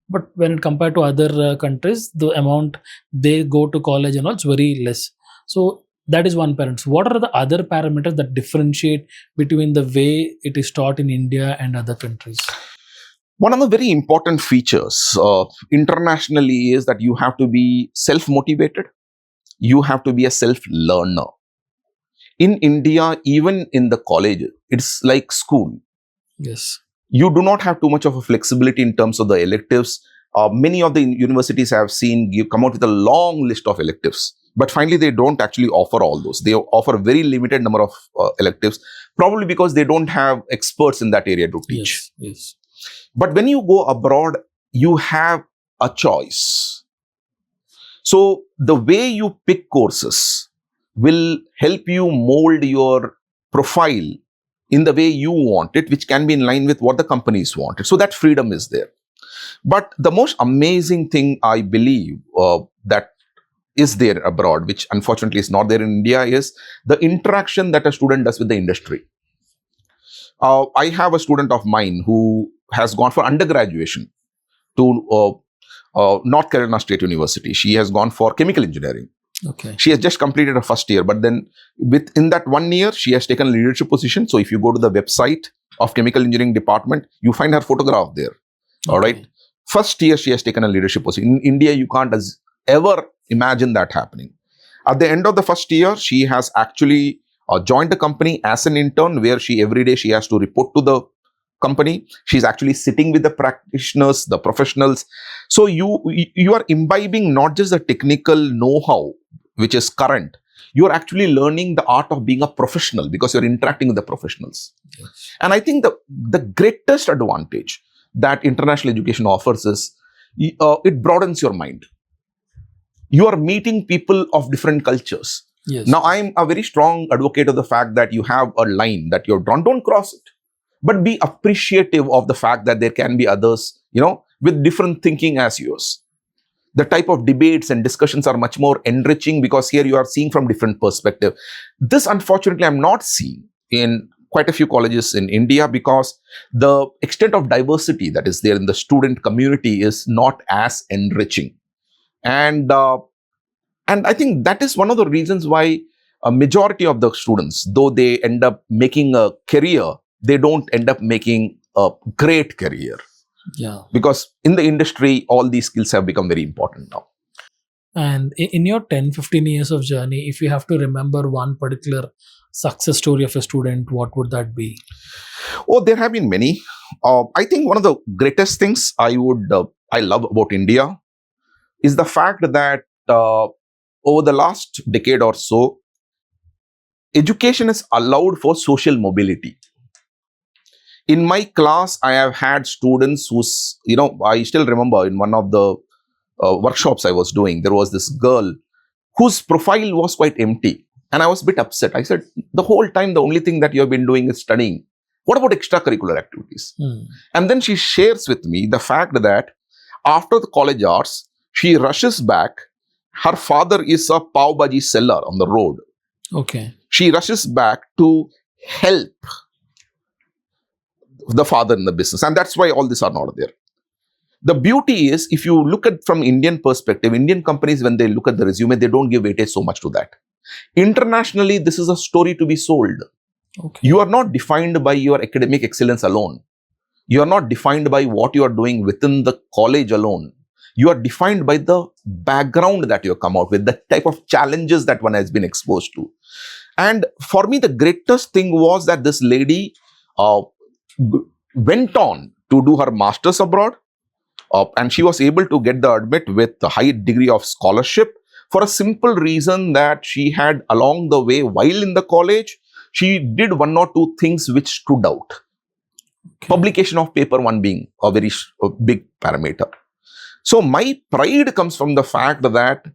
But when it compared to other countries, the amount they go to college and all, it's very less. So that is one parameter. What are the other parameters that differentiate between the way it is taught in India and other countries? One of the very important features internationally is that you have to be self-motivated. You have to be a self-learner. In India, even in the college, it's like school. Yes. You do not have too much of a flexibility in terms of the electives. Many of the universities I have seen come out with a long list of electives. But finally, they don't actually offer all those. They offer a very limited number of electives, probably because they don't have experts in that area to teach. Yes. But when you go abroad, you have a choice. So the way you pick courses will help you mold your profile in the way you want it, which can be in line with what the companies wanted. So that freedom is there. But the most amazing thing I believe that is there abroad, which unfortunately is not there in India, is the interaction that a student does with the industry. I have a student of mine who has gone for undergraduation to North Carolina State University. She has gone for chemical engineering. Okay. She has just completed her first year, but then within that 1 year, she has taken a leadership position. So if you go to the website of chemical engineering department, you find her photograph there. Okay. All right. First year, she has taken a leadership position. In India, you can't ever imagine that happening. At the end of the first year, she has actually joined the company as an intern, where every day she has to report to the company. She's actually sitting with the practitioners, the professionals. So you are imbibing not just the technical know-how, which is current. You are actually learning the art of being a professional because you're interacting with the professionals. Yes. And I think the greatest advantage that international education offers is it broadens your mind. You are meeting people of different cultures. Yes. Now, I'm a very strong advocate of the fact that you have a line that you're drawn. Don't cross it. But be appreciative of the fact that there can be others, with different thinking as yours. The type of debates and discussions are much more enriching because here you are seeing from different perspective. This, unfortunately, I'm not seeing in quite a few colleges in India because the extent of diversity that is there in the student community is not as enriching. And I think that is one of the reasons why a majority of the students, though they end up making a career, they don't end up making a great career. Yeah. Because in the industry, all these skills have become very important now. And in your 10-15 years of journey, if you have to remember one particular success story of a student, what would that be? Oh, there have been many. I think one of the greatest things I love about India is the fact that over the last decade or so, education is allowed for social mobility. In my class, I have had students who's, I still remember in one of the workshops I was doing, there was this girl whose profile was quite empty. And I was a bit upset. I said, the whole time, the only thing that you have been doing is studying. What about extracurricular activities? And then she shares with me the fact that after the college hours, she rushes back. Her father is a pav bhaji seller on the road. Okay. She rushes back to help the father in the business. And that's why all these are not there. The beauty is, if you look at from Indian perspective, Indian companies, when they look at the resume, they don't give weightage so much to that. Internationally, this is a story to be sold. Okay. You are not defined by your academic excellence alone. You are not defined by what you are doing within the college alone. You are defined by the background that you come out with, the type of challenges that one has been exposed to. And for me, the greatest thing was that this lady went on to do her master's abroad. And she was able to get the admit with a high degree of scholarship for a simple reason that she had along the way, while in the college, she did one or two things which stood out. Okay. Publication of paper one being a very big parameter. So my pride comes from the fact that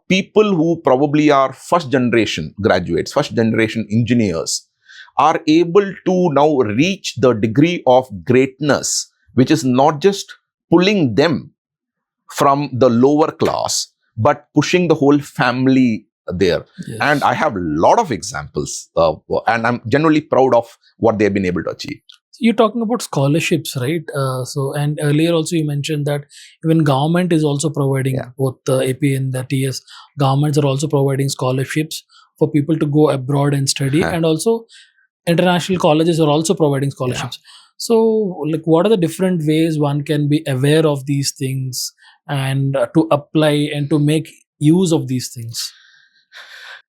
people who probably are first generation graduates, first generation engineers, are able to now reach the degree of greatness, which is not just pulling them from the lower class, but pushing the whole family there. Yes. And I have a lot of examples, and I'm genuinely proud of what they've been able to achieve. You're talking about scholarships, right? And earlier also you mentioned that even government is also providing, both the AP and the TS governments are also providing scholarships for people to go abroad and study, and also international colleges are also providing scholarships. So, like, what are the different ways one can be aware of these things and to apply and to make use of these things?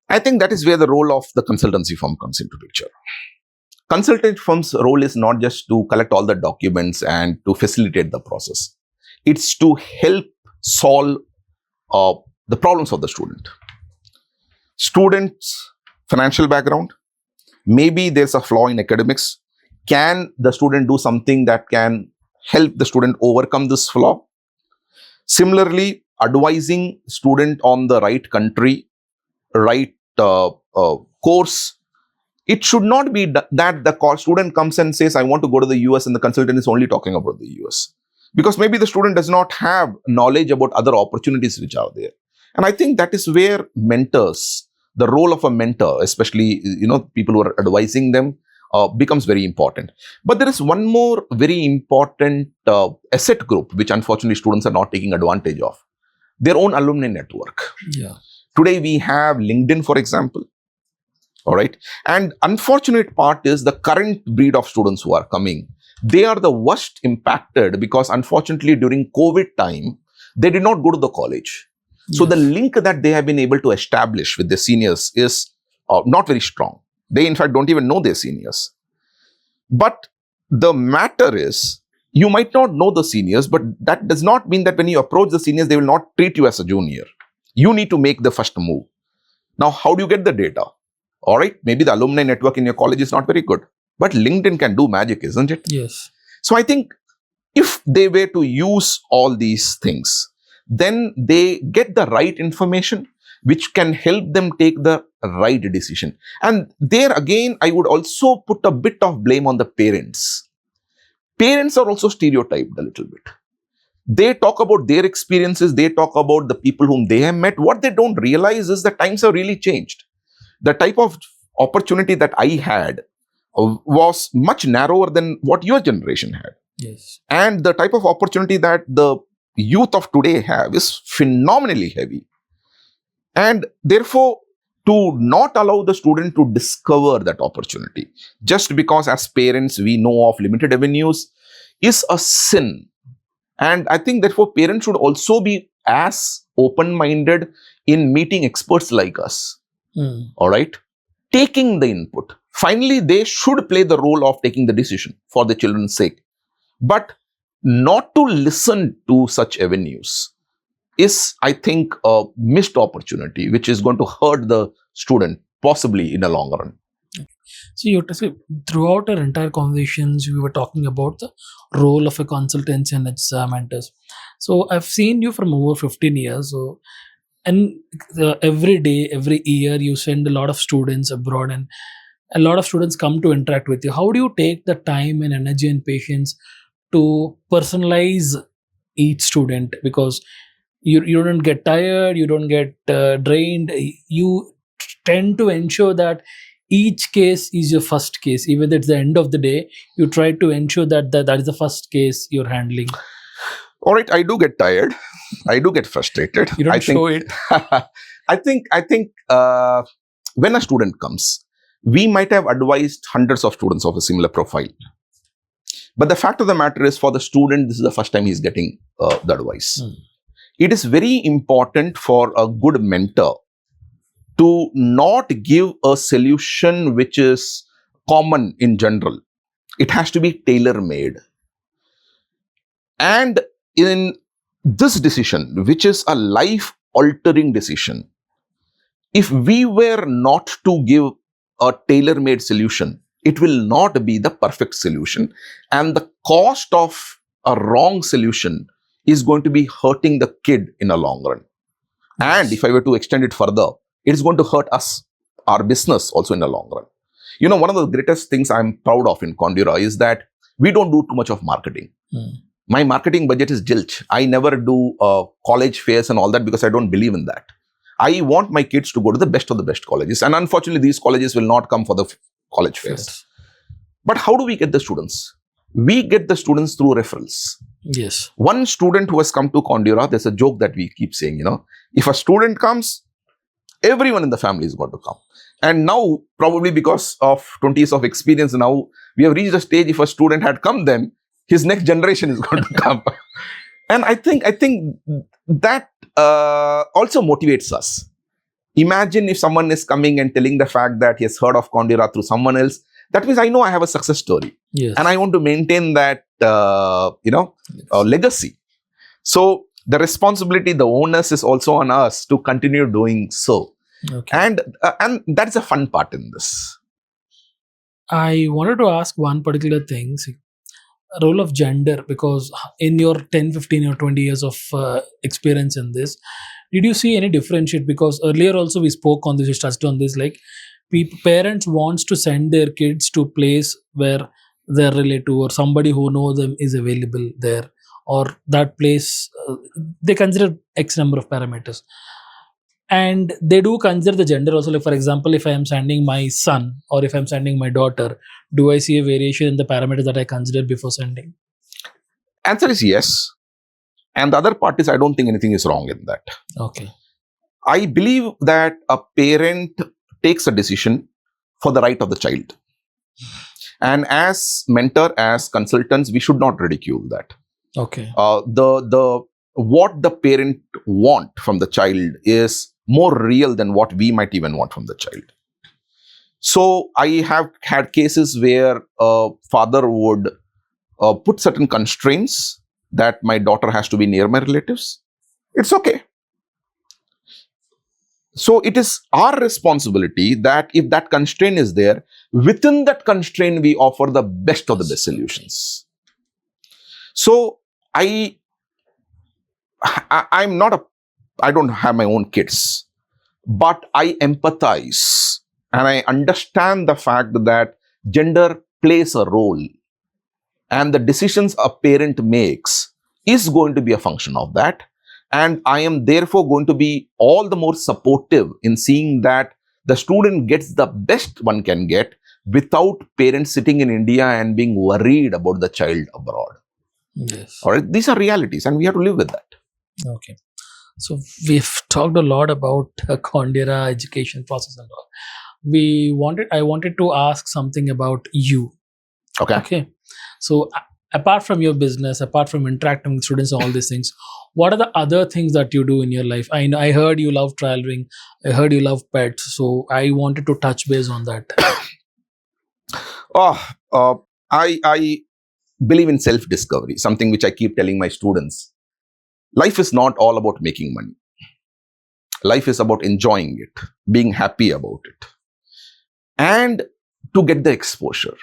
I think that is where the role of the consultancy firm comes into picture. Consultant firm's role is not just to collect all the documents and to facilitate the process. It's to help solve the problems of the student. Student's financial background, maybe there's a flaw in academics. Can the student do something that can help the student overcome this flaw? Similarly, advising student on the right country, right course. It should not be that the student comes and says, I want to go to the US, and the consultant is only talking about the US. Because maybe the student does not have knowledge about other opportunities which are there. And I think that is where mentors, the role of a mentor, especially people who are advising them, becomes very important. But there is one more very important asset group, which unfortunately students are not taking advantage of. Their own alumni network. Yeah. Today we have LinkedIn, for example. All right. And unfortunate part is the current breed of students who are coming, they are the worst impacted because unfortunately during COVID time, they did not go to the college. Yes. So the link that they have been able to establish with their seniors is not very strong. They in fact don't even know their seniors. But the matter is, you might not know the seniors, but that does not mean that when you approach the seniors, they will not treat you as a junior. You need to make the first move. Now, how do you get the data? All right, maybe the alumni network in your college is not very good, but LinkedIn can do magic, isn't it? Yes. So I think if they were to use all these things, then they get the right information, which can help them take the right decision. And there again, I would also put a bit of blame on the parents. Parents are also stereotyped a little bit. They talk about their experiences, they talk about the people whom they have met. What they don't realize is that times have really changed. The type of opportunity that I had was much narrower than what your generation had. Yes. And the type of opportunity that the youth of today have is phenomenally heavy. And therefore, to not allow the student to discover that opportunity, just because as parents we know of limited avenues, is a sin. And I think therefore parents should also be as open-minded in meeting experts like us. All right, taking the input. Finally, they should play the role of taking the decision for the children's sake. But not to listen to such avenues is, I think, a missed opportunity, which is going to hurt the student, possibly in the long run. So you have to say, throughout our entire conversations, we were talking about the role of a consultancy and its mentors. So I've seen you from over 15 years. So, and every day, every year, you send a lot of students abroad, and a lot of students come to interact with you. How do you take the time and energy and patience to personalize each student? Because you don't get tired, you don't get drained. You tend to ensure that each case is your first case. Even at the end of the day, you try to ensure that that is the first case you're handling. All right, I do get tired. I do get frustrated. You don't show it. I think when a student comes, we might have advised hundreds of students of a similar profile. But the fact of the matter is, for the student, this is the first time he's getting the advice. It is very important for a good mentor to not give a solution which is common in general. It has to be tailor-made. And in this decision, which is a life-altering decision, if we were not to give a tailor-made solution, it will not be the perfect solution. And the cost of a wrong solution is going to be hurting the kid in a long run. And if I were to extend it further, it's going to hurt us, our business also in the long run. One of the greatest things I'm proud of in Conduira is that we don't do too much of marketing. My marketing budget is zilch. I never do college fairs and all that because I don't believe in that. I want my kids to go to the best of the best colleges. And unfortunately, these colleges will not come for the college fairs. Yes. But how do we get the students? We get the students through referrals. Yes. One student who has come to Conduira, there's a joke that we keep saying, if a student comes, everyone in the family is going to come. And now, probably because of 20 years of experience now, we have reached a stage if a student had come then, his next generation is going to come. And I think that also motivates us. Imagine if someone is coming and telling the fact that he has heard of Conduira through someone else. That means I know I have a success story. Yes. And I want to maintain that, legacy. So the responsibility, the onus is also on us to continue doing so. Okay. And that's a fun part in this. I wanted to ask one particular thing, role of gender, because in your 10, 15 or 20 years of experience in this, did you see any differentiate? Because earlier also we spoke on this, we touched on this, like parents wants to send their kids to place where their relative or somebody who knows them is available there, or that place, they consider X number of parameters. And they do consider the gender also. Like, for example, if I am sending my son or if I'm sending my daughter, do I see a variation in the parameters that I considered before sending? Answer is yes. And the other part is I don't think anything is wrong in that. Okay. I believe that a parent takes a decision for the right of the child. And as mentor, as consultants, we should not ridicule that. Okay. What the parent want from the child is more real than what we might even want from the child. So I have had cases where a father would put certain constraints that my daughter has to be near my relatives. It's okay. So it is our responsibility that if that constraint is there, within that constraint, we offer the best of the best solutions. So I don't have my own kids, but I empathize and I understand the fact that gender plays a role and the decisions a parent makes is going to be a function of that. And I am therefore going to be all the more supportive in seeing that the student gets the best one can get without parents sitting in India and being worried about the child abroad. Yes. All right, these are realities and we have to live with that. Okay. So we've talked a lot about Conduira education process and all. I wanted to ask something about you. Okay. So apart from your business, apart from interacting with students and all these things, what are the other things that you do in your life? I heard you love traveling. I heard you love pets. So I wanted to touch base on that. I believe in self-discovery, something which I keep telling my students. Life is not all about making money. Life is about enjoying it, being happy about it, and to get the exposure.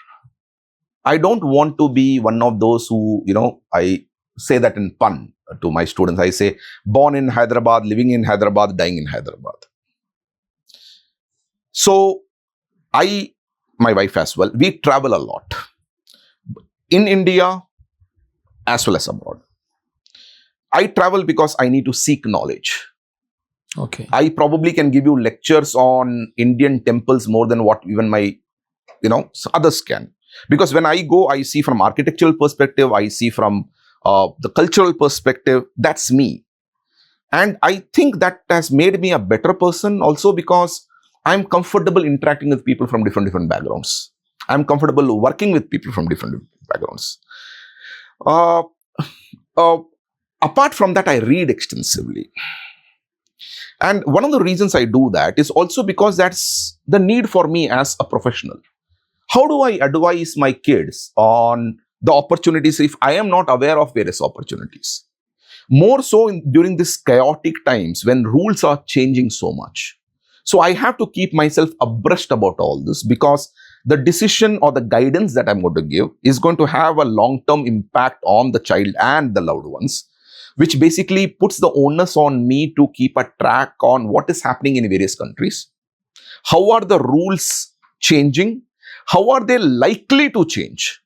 I don't want to be one of those who, I say that in pun to my students. I say, born in Hyderabad, living in Hyderabad, dying in Hyderabad. So my wife as well, we travel a lot. In India, as well as abroad. I travel because I need to seek knowledge. Okay. I probably can give you lectures on Indian temples more than what even my, others can. Because when I go, I see from architectural perspective, I see from the cultural perspective, that's me. And I think that has made me a better person also because I'm comfortable interacting with people from different backgrounds. I'm comfortable working with people from different backgrounds. Apart from that, I read extensively. And one of the reasons I do that is also because that's the need for me as a professional. How do I advise my kids on the opportunities if I am not aware of various opportunities? More so during these chaotic times when rules are changing so much. So I have to keep myself abreast about all this because the decision or the guidance that I'm going to give is going to have a long-term impact on the child and the loved ones. which basically puts the onus on me to keep a track on what is happening in various countries. How are the rules changing? How are they likely to change?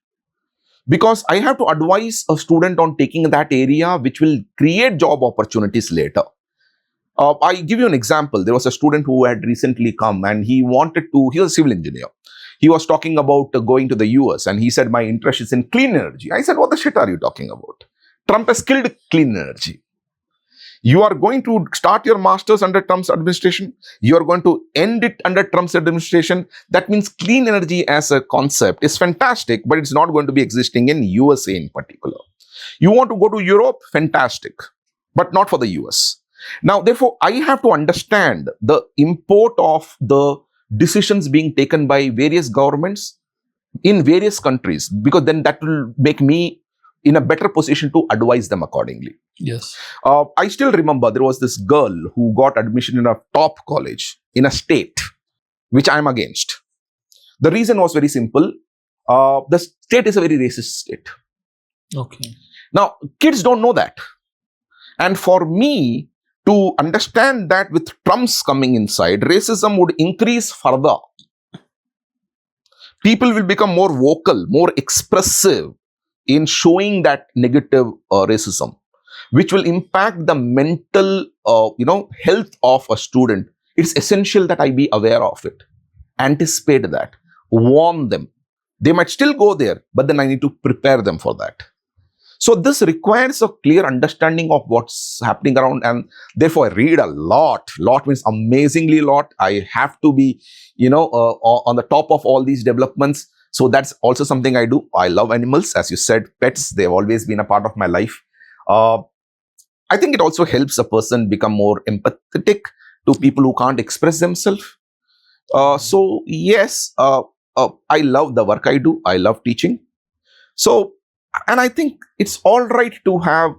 Because I have to advise a student on taking that area which will create job opportunities later. I give you an example. There was a student who had recently come and he was a civil engineer. He was talking about going to the US and he said, my interest is in clean energy. I said, what the shit are you talking about? Trump has killed clean energy. You are going to start your master's under Trump's administration. You are going to end it under Trump's administration. That means clean energy as a concept is fantastic, but it's not going to be existing in USA in particular. You want to go to Europe? Fantastic, but not for the US. Now, therefore, I have to understand the import of the decisions being taken by various governments in various countries, because then that will make me in a better position to advise them accordingly. Yes. I still remember there was this girl who got admission in a top college in a state, which I'm against. The reason was very simple. The state is a very racist state. Okay. Now, kids don't know that. And for me to understand that with Trump's coming inside, racism would increase further. People will become more vocal, more expressive in showing that negative racism, which will impact the mental, health of a student. It's essential that I be aware of it, anticipate that, warn them. They might still go there, but then I need to prepare them for that. So this requires a clear understanding of what's happening around, and therefore I read a lot. Lot means amazingly lot. I have to be, on the top of all these developments. So that's also something I do. I love animals, as you said, pets. They've always been a part of my life. I think it also helps a person become more empathetic to people who can't express themselves. So yes, I love the work I do. I love teaching. So, and I think it's all right to have,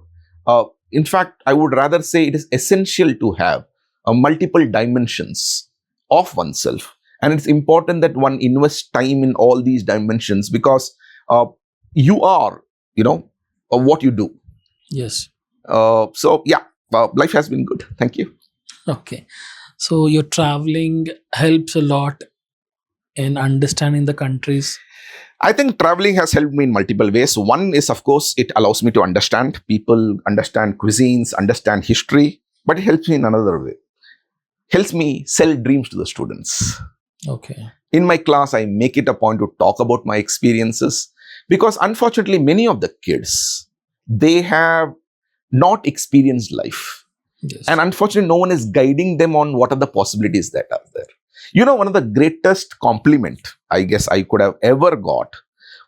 in fact, I would rather say it is essential to have multiple dimensions of oneself. And it's important that one invests time in all these dimensions, because you are, what you do. Yes. So yeah, life has been good. Thank you. Okay. So your traveling helps a lot in understanding the countries. I think traveling has helped me in multiple ways. One is, of course, it allows me to understand people, understand cuisines, understand history, but it helps me in another way. Helps me sell dreams to the students. Okay. In my class, I make it a point to talk about my experiences, because unfortunately, many of the kids, they have not experienced life. Yes. And unfortunately, no one is guiding them on what are the possibilities that are there. One of the greatest compliment I guess I could have ever got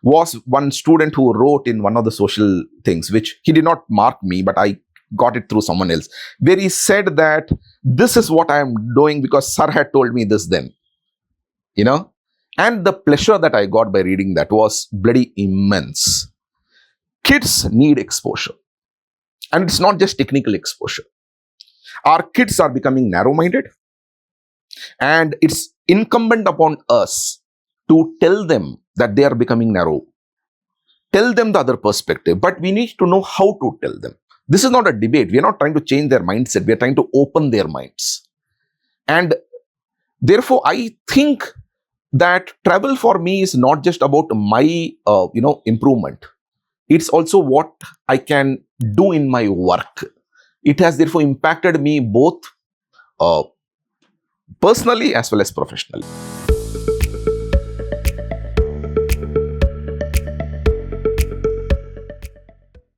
was one student who wrote in one of the social things, which he did not mark me, but I got it through someone else, where he said that this is what I am doing because sir had told me this then. And the pleasure that I got by reading that was bloody immense. Kids need exposure. And it's not just technical exposure. Our kids are becoming narrow-minded. And it's incumbent upon us to tell them that they are becoming narrow. Tell them the other perspective. But we need to know how to tell them. This is not a debate. We are not trying to change their mindset. We are trying to open their minds. And therefore, I think that travel for me is not just about my, improvement. It's also what I can do in my work. It has therefore impacted me both personally as well as professionally.